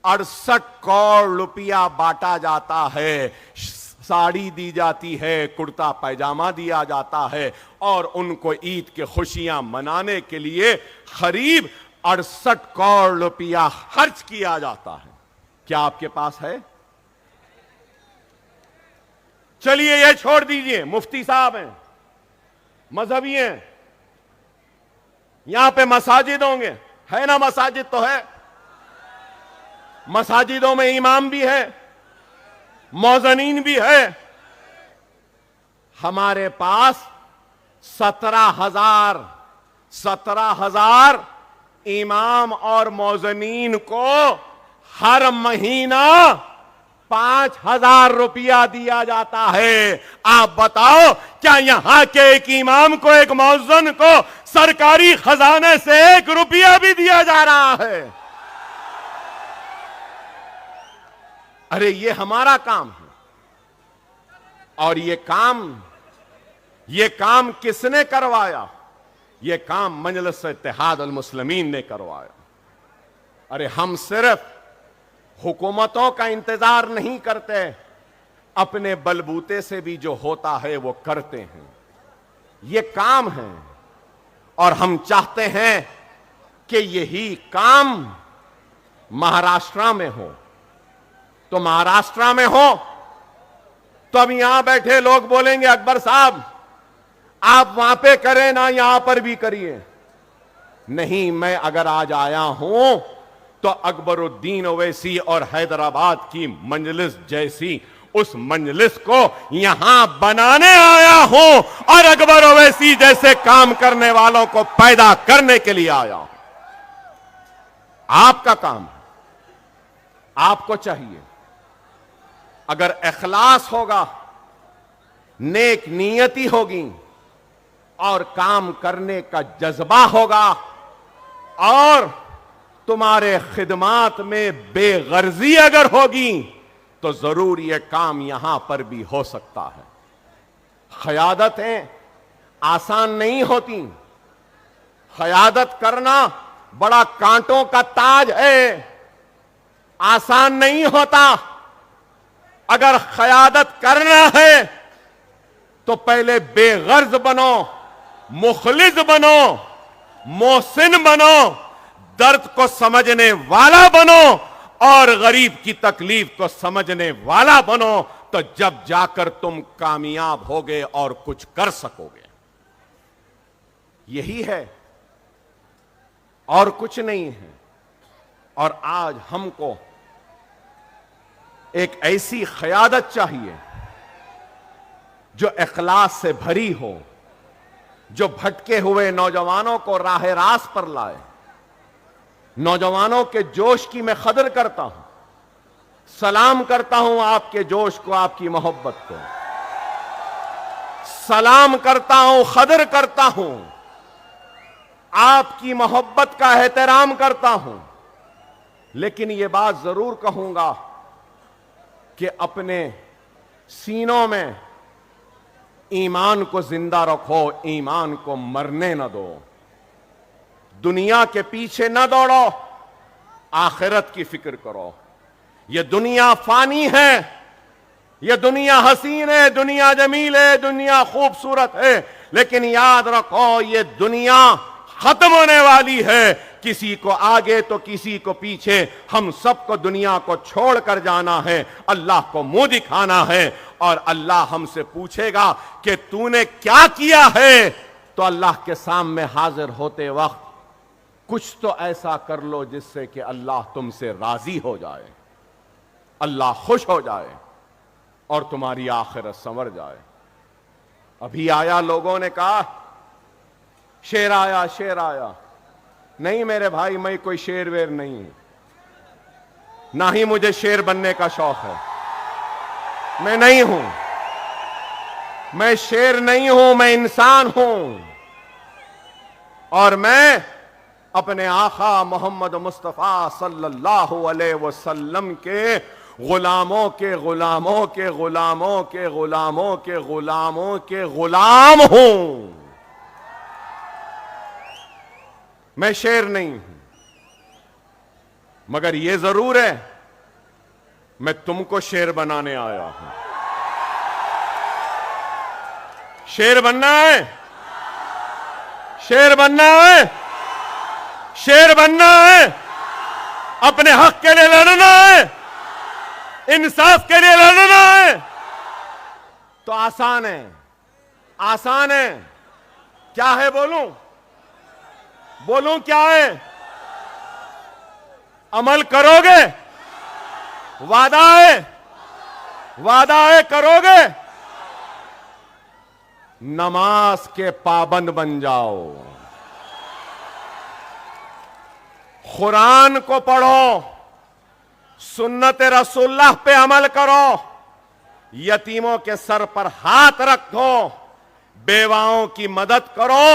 68 करोड़ रुपया बांटा जाता है। साड़ी दी जाती है, कुर्ता पैजामा दिया जाता है, और उनको ईद के खुशियां मनाने के लिए करीब 68 करोड़ रुपया खर्च किया जाता है। क्या आपके पास है? चलिए ये छोड़ दीजिए, मुफ्ती साहब हैं, मजहबी हैं, यहां पे मसाजिद होंगे, है ना? मसाजिद तो है, मसाजिदों में इमाम भी है, मौजनीन भी है। हमारे पास 17,000 इमाम और मौजनीन को हर महीना 5,000 रुपया दिया जाता है। आप बताओ, क्या यहां के एक इमाम को, एक मौज़िन को सरकारी खजाने से 1 रुपया भी दिया जा रहा है? अरे ये हमारा काम है। और ये काम किसने करवाया? ये काम मजलिस इत्तेहाद अल मुस्लिमीन ने करवाया। अरे हम सिर्फ हुकूमतों का इंतजार नहीं करते, अपने बलबूते से भी जो होता है वो करते हैं। ये काम है और हम चाहते हैं कि यही काम महाराष्ट्र में हो। तो महाराष्ट्र में हो तो अब यहां बैठे लोग बोलेंगे, अकबर साहब आप वहां पे करें ना, यहां पर भी करिए। नहीं, मैं अगर आज आया हूं तो अकबरुद्दीन ओवैसी और हैदराबाद की मजलिस जैसी उस मजलिस को यहां बनाने आया हूं और अकबर ओवैसी जैसे काम करने वालों को पैदा करने के लिए आया हूं। आपका काम है, आपको चाहिए, अगर इखलास होगा, नेक नियति होगी और काम करने का जज्बा होगा और तुम्हारे खिदमात में बेगर्जी अगर होगी तो जरूर यह काम यहां पर भी हो सकता है। क़यादतें आसान नहीं होती। क़यादत करना बड़ा कांटों का ताज है, आसान नहीं होता। अगर क़यादत करना है तो पहले बेगर्ज बनो, मुखलिस बनो, मोहसिन बनो, दर्द को समझने वाला बनो और गरीब की तकलीफ को समझने वाला बनो, तो जब जाकर तुम कामयाब होगे और कुछ कर सकोगे। यही है और कुछ नहीं है। और आज हमको एक ऐसी क़यादत चाहिए जो इखलास से भरी हो, जो भटके हुए नौजवानों को राह रास्त पर लाए। नौजवानों के जोश की मैं कदर करता हूं, सलाम करता हूं आपके जोश को, आपकी मोहब्बत को सलाम करता हूं, कदर करता हूं, आपकी मोहब्बत का एहतराम करता हूं। लेकिन यह बात जरूर कहूंगा कि अपने सीनों में ईमान को जिंदा रखो, ईमान को मरने न दो। दुनिया के पीछे न दौड़ो, आखिरत की फिक्र करो। यह दुनिया फानी है, यह दुनिया हसीन है, दुनिया जमील है, दुनिया खूबसूरत है, लेकिन याद रखो यह दुनिया खत्म होने वाली है। किसी को आगे तो किसी को पीछे, हम सबको दुनिया को छोड़कर जाना है, अल्लाह को मुंह दिखाना है। और अल्लाह हमसे पूछेगा कि तूने क्या किया है, तो अल्लाह के सामने हाजिर होते वक्त कुछ तो ऐसा कर लो जिससे कि अल्लाह तुमसे राजी हो जाए, अल्लाह खुश हो जाए और तुम्हारी आखिरत संवर जाए। अभी आया, लोगों ने कहा शेर आया, शेर आया। नहीं मेरे भाई, मैं कोई शेर वेर नहीं हूं, ना ही मुझे शेर बनने का शौक है। मैं नहीं हूं, मैं शेर नहीं हूं, मैं इंसान हूं। और मैं अपने आका मोहम्मद मुस्तफा सल्लल्लाहु अलैहि वसल्लम के गुलामों के गुलामों के गुलामों के गुलामों के गुलामों के गुलाम हूं। मैं शेर नहीं हूं, मगर यह जरूर है मैं तुमको शेर बनाने आया हूं। शेर बनना है, शेर बनना है, शेर बनना है, अपने हक के लिए लड़ना है, इंसाफ के लिए लड़ना है। तो आसान है, आसान है। क्या है बोलूं? बोलूं क्या है? अमल करोगे? वादा है, वादा है, करोगे? नमाज के पाबंद बन जाओ, कुरान को पढ़ो, सुन्नत रसूलुल्लाह पे अमल करो, यतीमों के सर पर हाथ रखो, बेवाओं की मदद करो,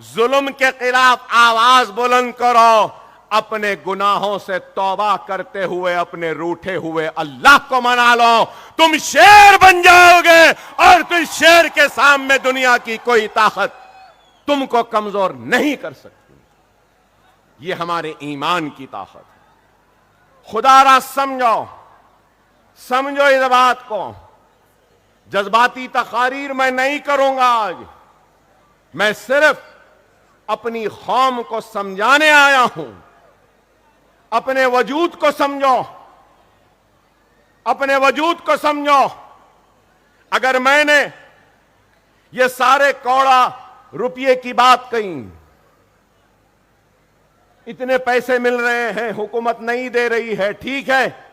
जुल्म के खिलाफ आवाज बुलंद करो, अपने गुनाहों से तौबा करते हुए अपने रूठे हुए अल्लाह को मना लो। तुम शेर बन जाओगे और तुम शेर के सामने दुनिया की कोई ताकत तुमको कमजोर नहीं कर सकती। ये हमारे ईमान की ताकत है। खुदारा समझो, समझो इस बात को। जज्बाती तकारीर मैं नहीं करूंगा आज, मैं सिर्फ अपनी कौम को समझाने आया हूं। अपने वजूद को समझो, अपने वजूद को समझो। अगर मैंने ये सारे कौड़ा रुपये की बात कही, इतने पैसे मिल रहे हैं, हुकूमत नहीं दे रही है, ठीक है,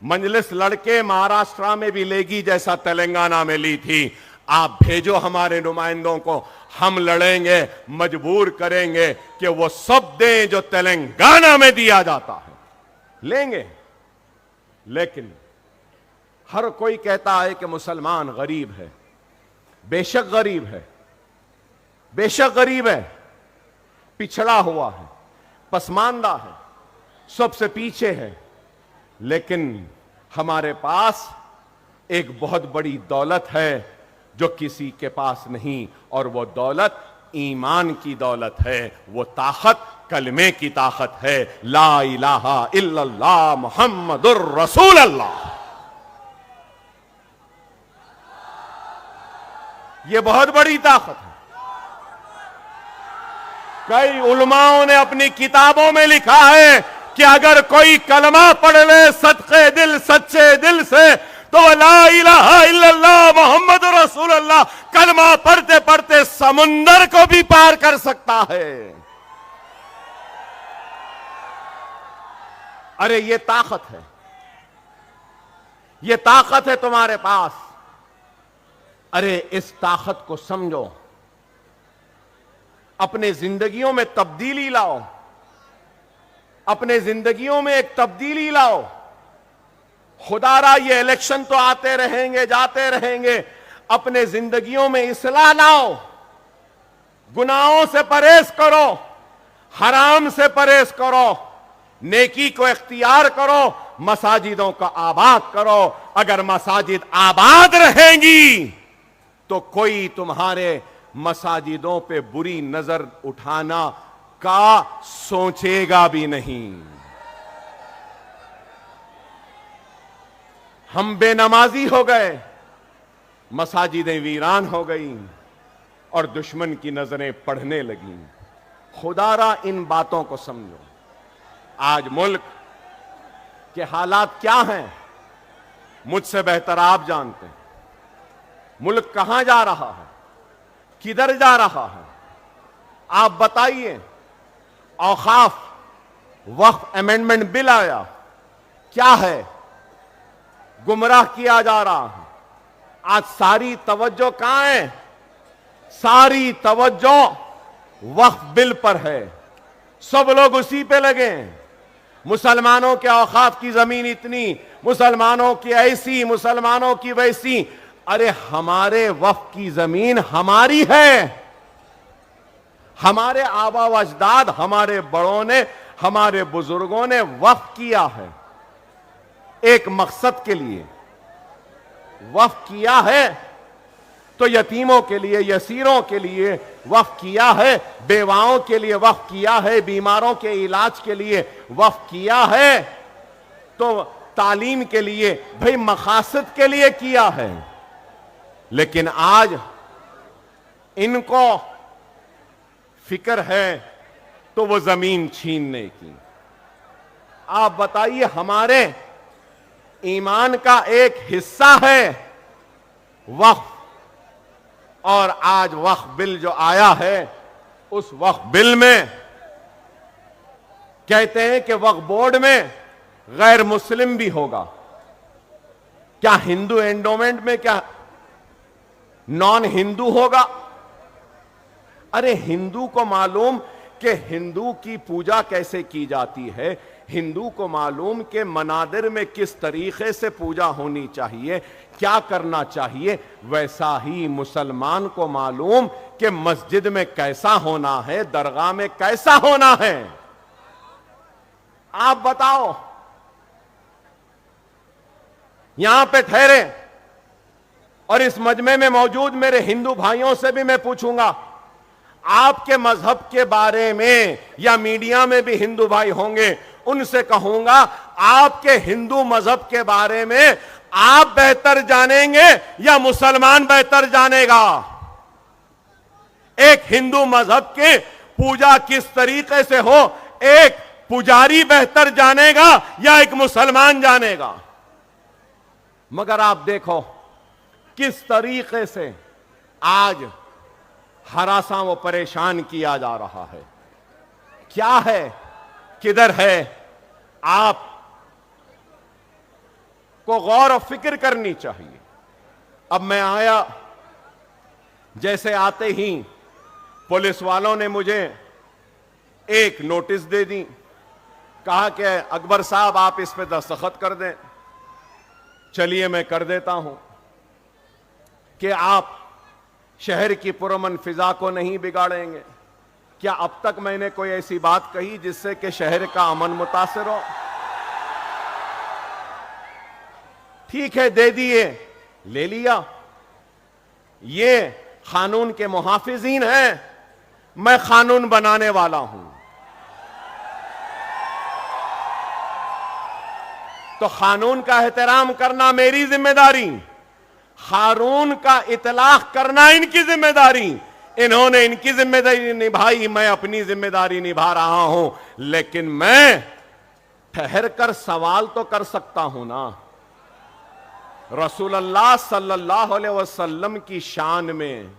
मजलिस लड़के महाराष्ट्र में भी लेगी जैसा तेलंगाना में ली थी। आप भेजो हमारे नुमाइंदों को, हम लड़ेंगे, मजबूर करेंगे कि वो सब दें जो तेलंगाना में दिया जाता है, लेंगे। लेकिन हर कोई कहता है कि मुसलमान गरीब है। बेशक गरीब है, बेशक गरीब है, पिछड़ा हुआ है, पसमानदा है, सबसे पीछे है। लेकिन हमारे पास एक बहुत बड़ी दौलत है जो किसी के पास नहीं, और वो दौलत ईमान की दौलत है। वो ताकत कलमे की ताकत है, ला इलाहा इल्लल्लाह मुहम्मदुर रसूलुल्लाह। ये बहुत बड़ी ताकत है। कई उलमाओं ने अपनी किताबों में लिखा है कि अगर कोई कलमा पढ़ ले सदके दिल, सच्चे दिल से, तो ला इलाहा इल्लल्लाह मुहम्मद रसूलुल्लाह कलमा पढ़ते पढ़ते समुंदर को भी पार कर सकता है। अरे ये ताकत है, ये ताकत है तुम्हारे पास। अरे इस ताकत को समझो, अपने जिंदगियों में तब्दीली लाओ, अपने जिंदगियों में एक तब्दीली लाओ। खुदारा ये इलेक्शन तो आते रहेंगे, जाते रहेंगे, अपने जिंदगियों में इस्लाह लाओ। गुनाहों से परहेज करो, हराम से परहेज करो, नेकी को इख्तियार करो, मसाजिदों का आबाद करो। अगर मसाजिद आबाद रहेंगी तो कोई तुम्हारे मसाजिदों पे बुरी नजर उठाना का सोचेगा भी नहीं। हम बेनमाजी हो गए, मसाजिदें वीरान हो गई और दुश्मन की नजरें पढ़ने लगी। खुदारा इन बातों को समझो। आज मुल्क के हालात क्या हैं मुझसे बेहतर आप जानते हैं। मुल्क कहां जा रहा है, किधर जा रहा है, आप बताइए। औकाफ वक्फ अमेंडमेंट बिल आया, क्या है, गुमराह किया जा रहा है। आज सारी तवज्जो कहां है, सारी तवज्जो वक्फ बिल पर है। सब लोग उसी पे लगे हैं। मुसलमानों के औकाफ की जमीन इतनी, मुसलमानों की ऐसी, मुसलमानों की वैसी। अरे हमारे वक्फ की जमीन हमारी है, हमारे आबा व अजदाद, हमारे बड़ों ने, हमारे बुजुर्गों ने वक्फ किया है, एक मकसद के लिए वक्फ किया है। तो यतीमों के लिए, यसीरों के लिए वक्फ किया है, बेवाओं के लिए वक्फ किया है, बीमारों के इलाज के लिए वक्फ किया है, तो तालीम के लिए, भाई मकासद के लिए किया है। लेकिन आज इनको फिक्र है तो वो जमीन छीनने की। आप बताइए, हमारे ईमान का एक हिस्सा है वक्फ, और आज वक्फ बिल जो आया है, उस वक्फ बिल में कहते हैं कि वक्फ बोर्ड में गैर मुस्लिम भी होगा। क्या हिंदू एंडोमेंट में क्या नॉन हिंदू होगा? अरे हिंदू को मालूम कि हिंदू की पूजा कैसे की जाती है, हिंदू को मालूम कि मनादिर में किस तरीके से पूजा होनी चाहिए, क्या करना चाहिए, वैसा ही मुसलमान को मालूम कि मस्जिद में कैसा होना है, दरगाह में कैसा होना है। आप बताओ, यहां पे ठहरे और इस मजमे में मौजूद मेरे हिंदू भाइयों से भी मैं पूछूंगा, आपके मजहब के बारे में, या मीडिया में भी हिंदू भाई होंगे, उनसे कहूंगा आपके हिंदू मजहब के बारे में आप बेहतर जानेंगे या मुसलमान बेहतर जानेगा? एक हिंदू मजहब की पूजा किस तरीके से हो, एक पुजारी बेहतर जानेगा या एक मुसलमान जानेगा? मगर आप देखो किस तरीके से आज हरासा व परेशान किया जा रहा है। क्या है, किधर है? आप को गौर और फिक्र करनी चाहिए। अब मैं आया, जैसे आते ही पुलिस वालों ने मुझे एक नोटिस दे दी, कहा कि अकबर साहब आप इस पे दस्तखत कर दें। चलिए मैं कर देता हूं कि आप शहर की पुरअमन फिजा को नहीं बिगाड़ेंगे। क्या अब तक मैंने कोई ऐसी बात कही जिससे कि शहर का अमन मुतासिर हो? ठीक है, दे दिए, ले लिया। ये कानून के मुहाफिजीन हैं, मैं कानून बनाने वाला हूं। तो कानून का एहतराम करना मेरी जिम्मेदारी, कानून का इतलाक करना इनकी जिम्मेदारी। इन्होंने इनकी जिम्मेदारी निभाई, मैं अपनी जिम्मेदारी निभा रहा हूं। लेकिन मैं ठहर कर सवाल तो कर सकता हूं ना। रसूलुल्लाह सल्लल्लाहु अलैहि वसल्लम की शान में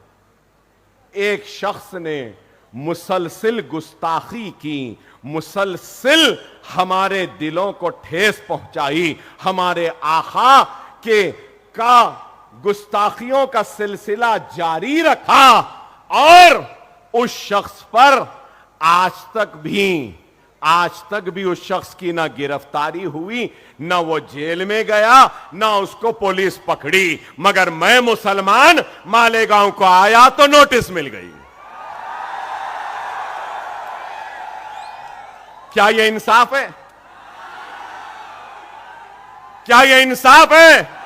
एक शख्स ने मुसलसिल गुस्ताखी की, मुसलसिल हमारे दिलों को ठेस पहुंचाई, हमारे आका के का गुस्ताखियों का सिलसिला जारी रखा, और उस शख्स पर आज तक भी उस शख्स की ना गिरफ्तारी हुई, ना वो जेल में गया, ना उसको पुलिस पकड़ी। मगर मैं मुसलमान मालेगांव को आया तो नोटिस मिल गई। क्या ये इंसाफ है? क्या ये इंसाफ है?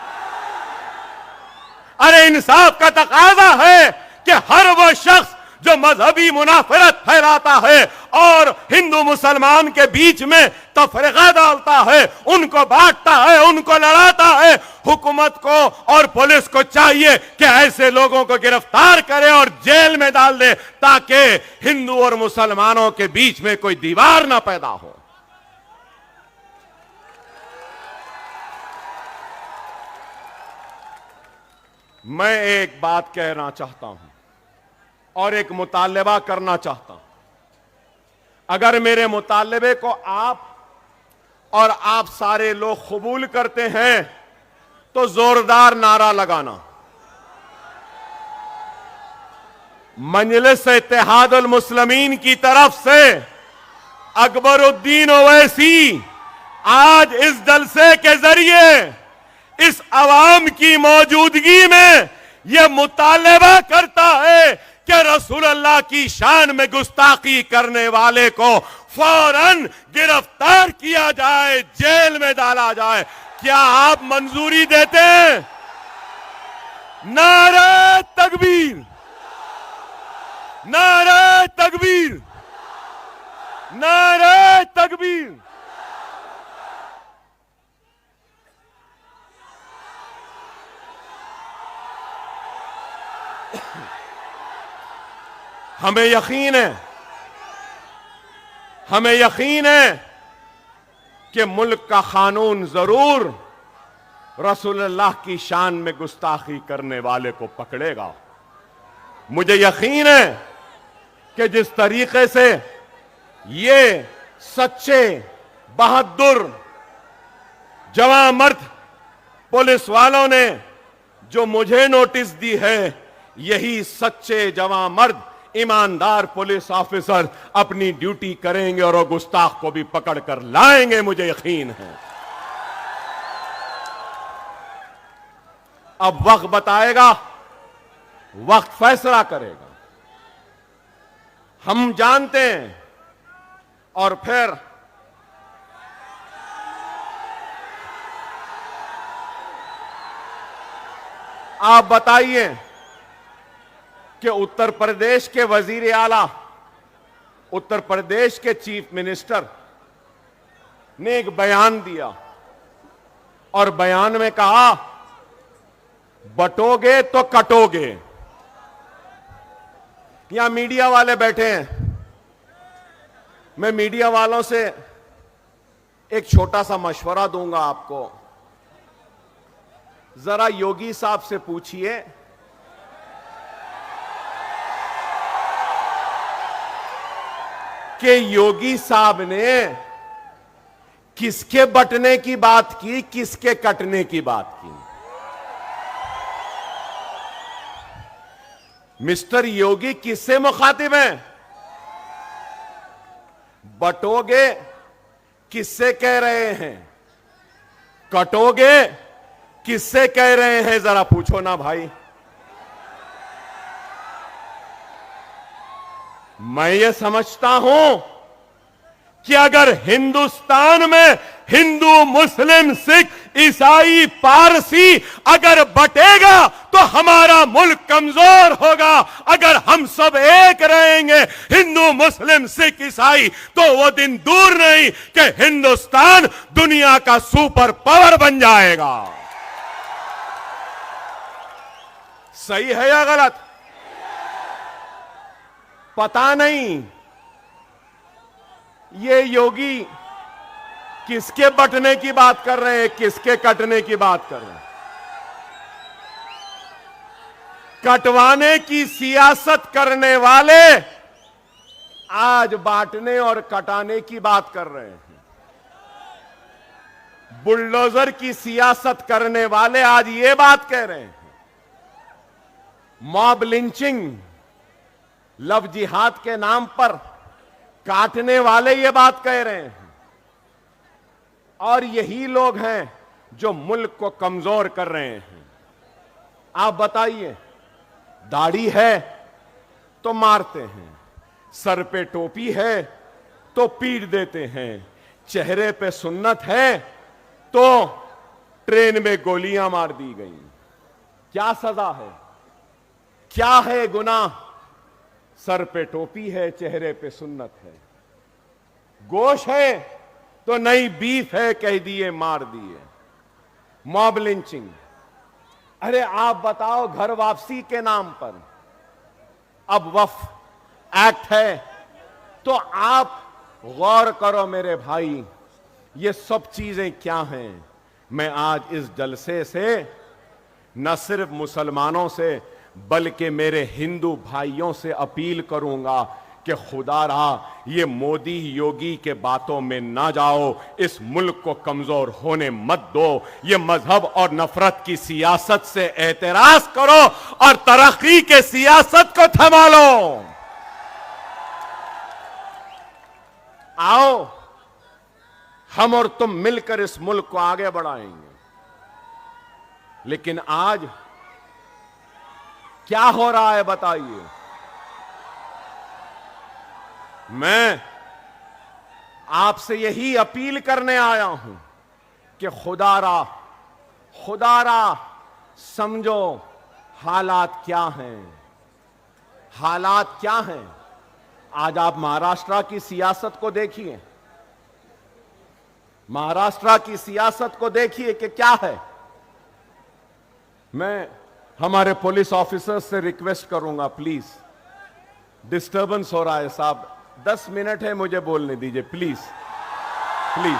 अरे इंसाफ का तकाजा है कि हर वो शख्स जो मजहबी मुनाफरत फैलाता है और हिंदू मुसलमान के बीच में तफरीका डालता है, उनको बांटता है, उनको लड़ाता है, हुकूमत को और पुलिस को चाहिए कि ऐसे लोगों को गिरफ्तार करे और जेल में डाल दे, ताकि हिंदू और मुसलमानों के बीच में कोई दीवार ना पैदा हो। मैं एक बात कहना चाहता हूं और एक मुतालबा करना चाहता हूं। अगर मेरे मुतालबे को आप और आप सारे लोग कबूल करते हैं तो जोरदार नारा लगाना। मजलिस इत्तेहादुल मुस्लिमीन की तरफ से अकबरुद्दीन ओवैसी आज इस जलसे के जरिए इस अवाम की मौजूदगी में यह मुतालबा करता है कि रसूलुल्लाह की शान में गुस्ताखी करने वाले को फौरन गिरफ्तार किया जाए, जेल में डाला जाए। क्या आप मंजूरी देते हैं? नारे तकबीर, नारे तकबीर, नारे तकबीर। हमें यकीन है कि मुल्क का कानून जरूर रसूलुल्लाह की शान में गुस्ताखी करने वाले को पकड़ेगा। मुझे यकीन है कि जिस तरीके से ये सच्चे बहादुर जवां मर्द पुलिस वालों ने जो मुझे नोटिस दी है, यही सच्चे जवां मर्द ईमानदार पुलिस ऑफिसर अपनी ड्यूटी करेंगे और वो गुस्ताख को भी पकड़ कर लाएंगे, मुझे यकीन है। अब वक्त बताएगा, वक्त फैसला करेगा। हम जानते हैं। और फिर आप बताइए कि उत्तर प्रदेश के वजीर आला, उत्तर प्रदेश के चीफ मिनिस्टर ने एक बयान दिया और बयान में कहा, बटोगे तो कटोगे। यहां मीडिया वाले बैठे हैं, मैं मीडिया वालों से एक छोटा सा मशवरा दूंगा आपको। जरा योगी साहब से पूछिए कि योगी साहब ने किसके बटने की बात की, किसके कटने की बात की। मिस्टर योगी किससे मुखातिब हैं? बटोगे किससे कह रहे हैं? कटोगे किससे कह रहे हैं? जरा पूछो ना भाई। मैं ये समझता हूं कि अगर हिंदुस्तान में हिंदू, मुस्लिम, सिख, ईसाई, पारसी अगर बटेगा तो हमारा मुल्क कमजोर होगा। अगर हम सब एक रहेंगे, हिंदू, मुस्लिम, सिख, ईसाई, तो वो दिन दूर नहीं कि हिंदुस्तान दुनिया का सुपर पावर बन जाएगा। सही है या गलत? पता नहीं ये योगी किसके बटने की बात कर रहे हैं, किसके कटने की बात कर रहे हैं। कटवाने की सियासत करने वाले आज बांटने और कटाने की बात कर रहे हैं। बुलडोजर की सियासत करने वाले आज ये बात कह रहे हैं। मॉब लिंचिंग, लव जिहाद के नाम पर काटने वाले ये बात कह रहे हैं। और यही लोग हैं जो मुल्क को कमजोर कर रहे हैं। आप बताइए, दाढ़ी है तो मारते हैं, सर पे टोपी है तो पीट देते हैं, चेहरे पे सुन्नत है तो ट्रेन में गोलियां मार दी गई। क्या सजा है? क्या है गुनाह? सर पे टोपी है, चेहरे पे सुन्नत है। गोश है तो नई बीफ है, कह दिए मार दिए। Mob lynching. अरे आप बताओ, घर वापसी के नाम पर अब वक्फ एक्ट है, तो आप गौर करो मेरे भाई, ये सब चीजें क्या हैं। मैं आज इस जलसे से न सिर्फ मुसलमानों से बल्कि मेरे हिंदू भाइयों से अपील करूंगा कि खुदा रहा ये मोदी योगी के बातों में ना जाओ, इस मुल्क को कमजोर होने मत दो। ये मजहब और नफरत की सियासत से एतराज करो और तरक्की के सियासत को थमा लो। आओ हम और तुम मिलकर इस मुल्क को आगे बढ़ाएंगे। लेकिन आज क्या हो रहा है बताइए। मैं आपसे यही अपील करने आया हूं कि खुदारा समझो हालात क्या हैं। हालात क्या हैं? आज आप महाराष्ट्र की सियासत को देखिए, महाराष्ट्र की सियासत को देखिए कि क्या है। मैं हमारे पुलिस ऑफिसर्स से रिक्वेस्ट करूंगा, प्लीज, डिस्टर्बेंस हो रहा है साहब, 10 मिनट है, मुझे बोलने दीजिए प्लीज प्लीज।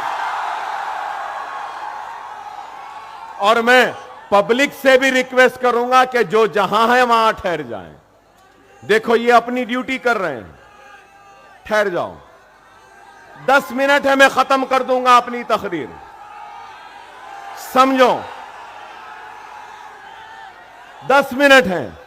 और मैं पब्लिक से भी रिक्वेस्ट करूंगा कि जो जहां है वहां ठहर जाएं। देखो ये अपनी ड्यूटी कर रहे हैं, ठहर जाओ। 10 मिनट है, मैं खत्म कर दूंगा अपनी तकरीर, समझो। 10 मिनट हैं।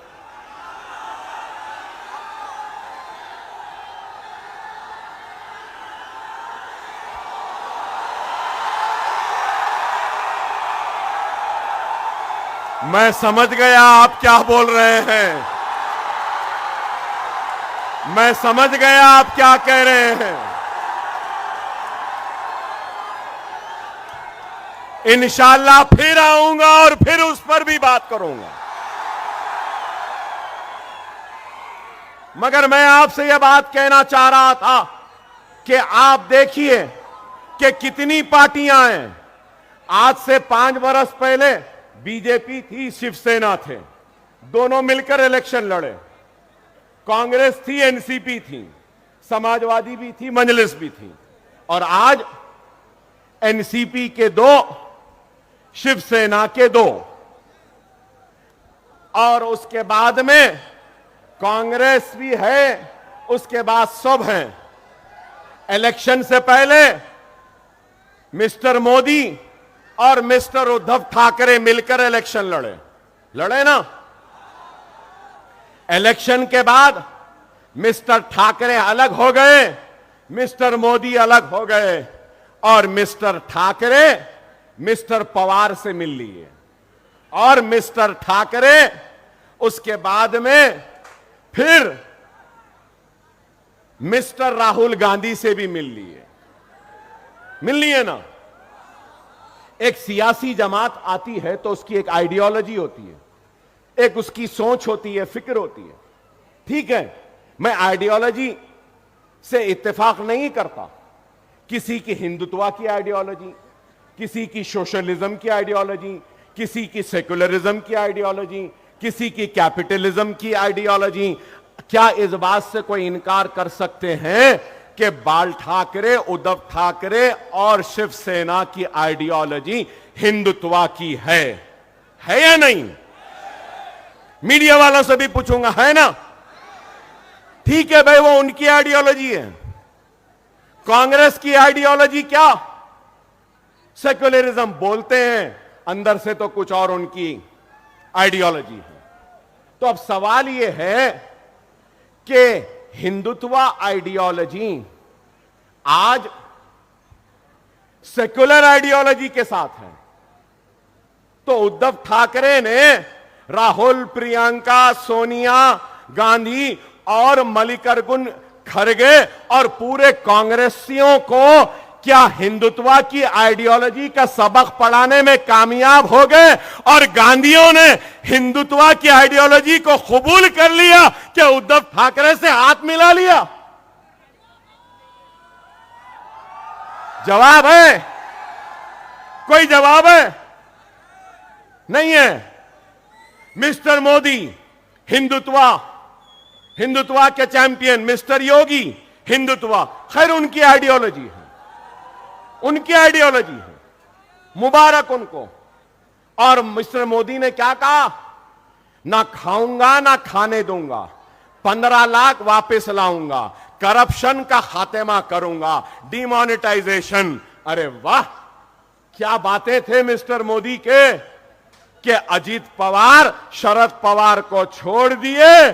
मैं समझ गया आप क्या बोल रहे हैं। मैं समझ गया आप क्या कह रहे हैं। इंशाअल्लाह फिर आऊंगा और फिर उस पर भी बात करूंगा। मगर मैं आपसे यह बात कहना चाह रहा था कि आप देखिए कि कितनी पार्टियां हैं। आज से 5 वर्ष पहले बीजेपी थी, शिवसेना थे, दोनों मिलकर इलेक्शन लड़े। कांग्रेस थी, एनसीपी थी, समाजवादी भी थी, मजलिस भी थी। और आज एनसीपी के 2, शिवसेना के 2, और उसके बाद में कांग्रेस भी है, उसके बाद सब हैं। इलेक्शन से पहले मिस्टर मोदी और मिस्टर उद्धव ठाकरे मिलकर इलेक्शन लड़े ना। इलेक्शन के बाद मिस्टर ठाकरे अलग हो गए, मिस्टर मोदी अलग हो गए, और मिस्टर ठाकरे मिस्टर पवार से मिल लिए, और मिस्टर ठाकरे उसके बाद में फिर मिस्टर राहुल गांधी से भी मिल लिए ना। एक सियासी जमात आती है तो उसकी एक आइडियोलॉजी होती है, एक उसकी सोच होती है, फिक्र होती है। ठीक है, मैं आइडियोलॉजी से इत्तेफाक नहीं करता। किसी की हिंदुत्व की आइडियोलॉजी, किसी की सोशलिज्म की आइडियोलॉजी, किसी की सेकुलरिज्म की आइडियोलॉजी, किसी की कैपिटलिज्म की आइडियोलॉजी। क्या इस बात से कोई इनकार कर सकते हैं कि बाल ठाकरे, उद्धव ठाकरे और शिवसेना की आइडियोलॉजी हिंदुत्व की है या नहीं? मीडिया वालों से भी पूछूंगा, है ना? ठीक है भाई, वो उनकी आइडियोलॉजी है। कांग्रेस की आइडियोलॉजी क्या? सेक्युलरिज्म बोलते हैं, अंदर से तो कुछ और उनकी आइडियोलॉजी है। तो अब सवाल यह है कि हिंदुत्व आइडियोलॉजी आज सेक्युलर आइडियोलॉजी के साथ है। तो उद्धव ठाकरे ने राहुल, प्रियंका, सोनिया गांधी और मल्लिकार्जुन खड़गे और पूरे कांग्रेसियों को क्या हिंदुत्व की आइडियोलॉजी का सबक पढ़ाने में कामयाब हो गए, और गांधीयों ने हिंदुत्व की आइडियोलॉजी को कबूल कर लिया कि उद्धव ठाकरे से हाथ मिला लिया? जवाब है? कोई जवाब है? नहीं है। मिस्टर मोदी हिंदुत्व के चैंपियन, मिस्टर योगी हिंदुत्व, खैर उनकी आइडियोलॉजी है, उनकी आइडियोलॉजी है, मुबारक उनको। और मिस्टर मोदी ने क्या कहा? ना खाऊंगा ना खाने दूंगा, 15 लाख वापस लाऊंगा, करप्शन का खात्मा करूंगा, डिमोनेटाइजेशन। अरे वाह, क्या बातें थे मिस्टर मोदी के कि अजीत पवार शरद पवार को छोड़ दिए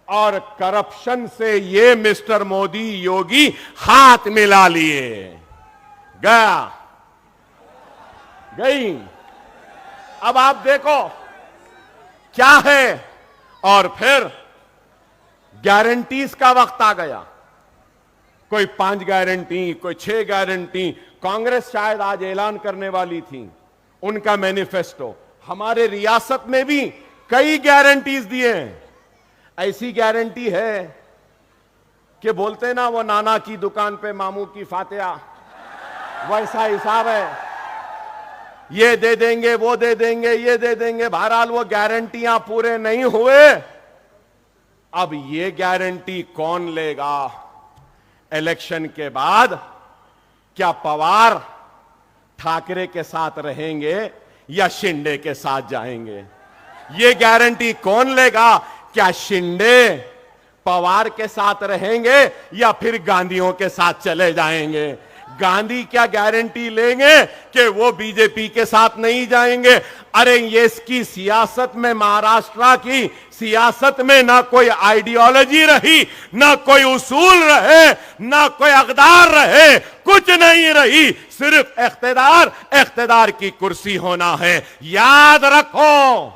और करप्शन से ये मिस्टर मोदी योगी हाथ मिला लिए। गई। अब आप देखो क्या है। और फिर गारंटीज का वक्त आ गया। कोई 5 गारंटी, कोई 6 गारंटी। कांग्रेस शायद आज ऐलान करने वाली थी उनका मैनिफेस्टो। हमारे रियासत में भी कई गारंटीज दिए हैं। ऐसी गारंटी है कि बोलते ना, वो नाना की दुकान पे मामू की फातिहा, वैसा हिसाब है। ये दे देंगे, वो दे देंगे, ये दे देंगे। बहरहाल वो गारंटियां पूरे नहीं हुए। अब ये गारंटी कौन लेगा? इलेक्शन के बाद क्या पवार ठाकरे के साथ रहेंगे या शिंदे के साथ जाएंगे? ये गारंटी कौन लेगा? क्या शिंदे पवार के साथ रहेंगे या फिर गांधीयों के साथ चले जाएंगे? गांधी क्या गारंटी लेंगे कि वो बीजेपी के साथ नहीं जाएंगे? अरे ये इसकी सियासत में, महाराष्ट्र की सियासत में ना कोई आइडियोलॉजी रही, ना कोई उसूल रहे, ना कोई अक़दार रहे, कुछ नहीं रही। सिर्फ इख्तिदार की कुर्सी होना है। याद रखो,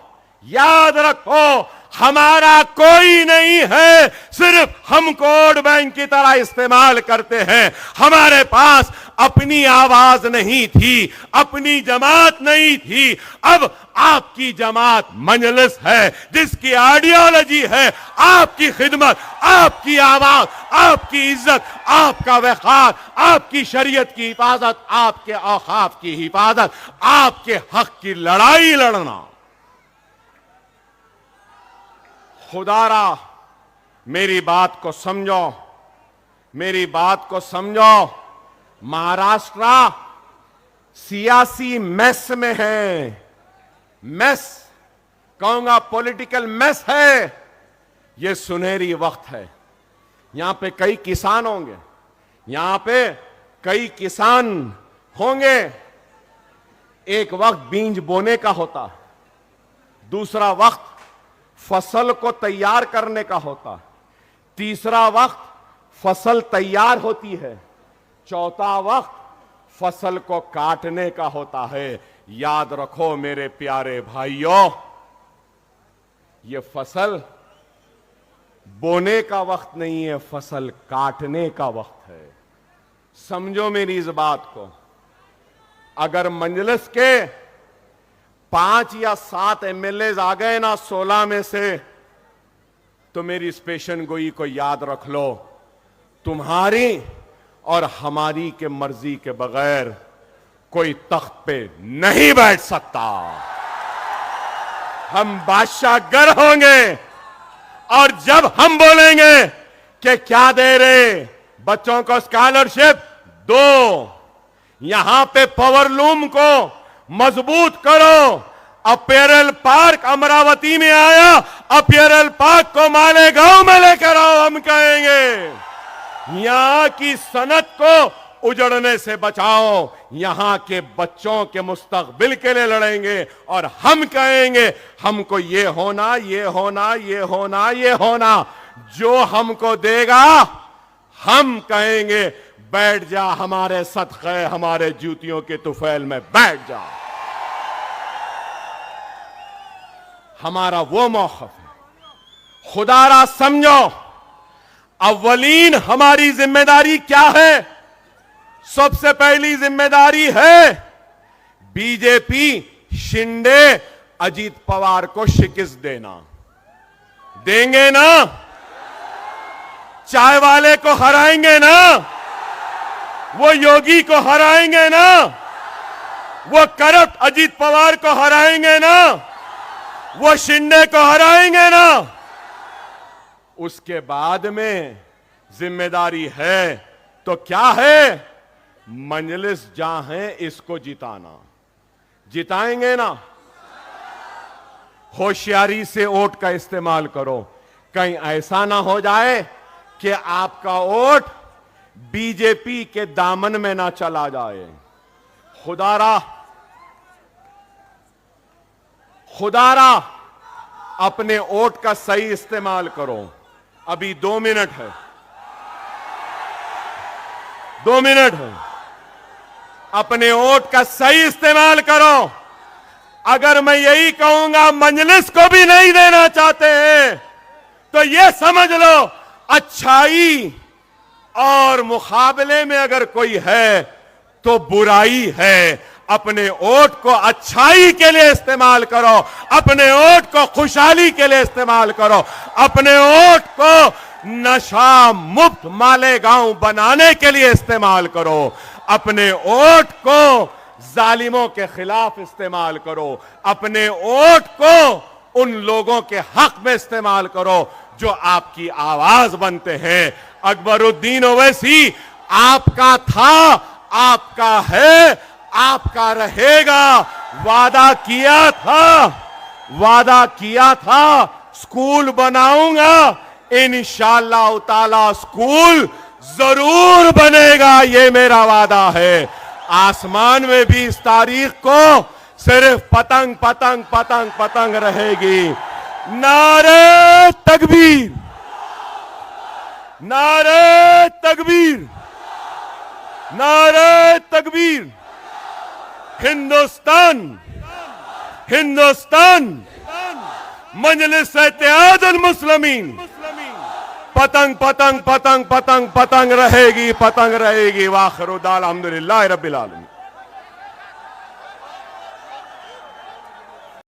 याद रखो, हमारा कोई नहीं है, सिर्फ हम वोट बैंक की तरह इस्तेमाल करते हैं। हमारे पास अपनी आवाज नहीं थी, अपनी जमात नहीं थी। अब आपकी जमात मजलिस है, जिसकी आइडियोलॉजी है आपकी खिदमत, आपकी आवाज, आपकी इज्जत, आपका वक़ार, आपकी शरीयत की हिफाजत, आपके औकाफ की हिफाजत, आपके हक की लड़ाई लड़ना। खुदारा मेरी बात को समझो, मेरी बात को समझो। महाराष्ट्र सियासी मेस में है, मेस कहूंगा, पॉलिटिकल मेस है। यह सुनहरी वक्त है। यहां पे कई किसान होंगे, यहां पे कई किसान होंगे। एक वक्त बीज बोने का होता, दूसरा वक्त फसल को तैयार करने का होता, तीसरा वक्त फसल तैयार होती है, चौथा वक्त फसल को काटने का होता है। याद रखो मेरे प्यारे भाइयों, ये फसल बोने का वक्त नहीं है, फसल काटने का वक्त है। समझो मेरी इस बात को। अगर मजलिस के 5 या 7 एमएलए आ गए ना 16 में से, तो मेरी इस पेशन गोई को याद रख लो, तुम्हारी और हमारी के मर्जी के बगैर कोई तख्त पे नहीं बैठ सकता। हम बादशाहगर होंगे, और जब हम बोलेंगे कि क्या दे रहे बच्चों को स्कॉलरशिप दो, यहां पे पावरलूम को मजबूत करो। अपैरल पार्क अमरावती में आया, अपैरल पार्क को मालेगांव में लेकर आओ, हम कहेंगे। यहां की सनत को उजड़ने से बचाओ, यहां के बच्चों के मुस्तकबिल के लिए लड़ेंगे। और हम कहेंगे हमको ये होना, ये होना, ये होना, ये होना। जो हमको देगा हम कहेंगे बैठ जा, हमारे सदक़े, हमारे जूतियों के तुफैल में बैठ जा। हमारा वो मौक़िफ़ है। खुदारा समझो, अव्वलीन हमारी जिम्मेदारी क्या है? सबसे पहली जिम्मेदारी है बीजेपी शिंदे अजीत पवार को शिकस्त देना। देंगे ना? चाय वाले को हराएंगे ना? वो योगी को हराएंगे ना? वो करप्ट अजीत पवार को हराएंगे ना? वो शिंदे को हराएंगे ना? उसके बाद में जिम्मेदारी है तो क्या है? मजलिस जहां है इसको जिताना। जिताएंगे ना? होशियारी से वोट का इस्तेमाल करो। कहीं ऐसा ना हो जाए कि आपका वोट बीजेपी के दामन में ना चला जाए। खुदारा अपने वोट का सही इस्तेमाल करो। अभी 2 मिनट है, 2 मिनट है। अपने वोट का सही इस्तेमाल करो। अगर मैं यही कहूंगा मजलिस को भी नहीं देना चाहते हैं, तो यह समझ लो अच्छाई और मुकाबले में अगर कोई है तो बुराई है। अपने वोट को अच्छाई के लिए इस्तेमाल करो, अपने वोट को खुशहाली के लिए इस्तेमाल करो, अपने वोट को नशा मुक्त मालेगांव बनाने के लिए इस्तेमाल करो, अपने वोट को जालिमों के खिलाफ इस्तेमाल करो, अपने वोट को उन लोगों के हक में इस्तेमाल करो जो आपकी आवाज बनते हैं। अकबरुद्दीन ओवैसी आपका था, आपका है, आपका रहेगा। वादा किया था स्कूल बनाऊंगा, इंशाअल्लाह ताला स्कूल जरूर बनेगा, ये मेरा वादा है। आसमान में भी इस तारीख को सिर्फ पतंग पतंग पतंग पतंग रहेगी। नारे तकबीर, नारे तकबीर, नारे तकबीर। हिंदुस्तान, हिंदुस्तान, मजलिस इत्तेहादुल मुस्लिमीन पतंग पतंग पतंग पतंग पतंग रहेगी, पतंग रहेगी। वाखिर दाल अल्हम्दुलिल्लाह रब्बिल आलमीन।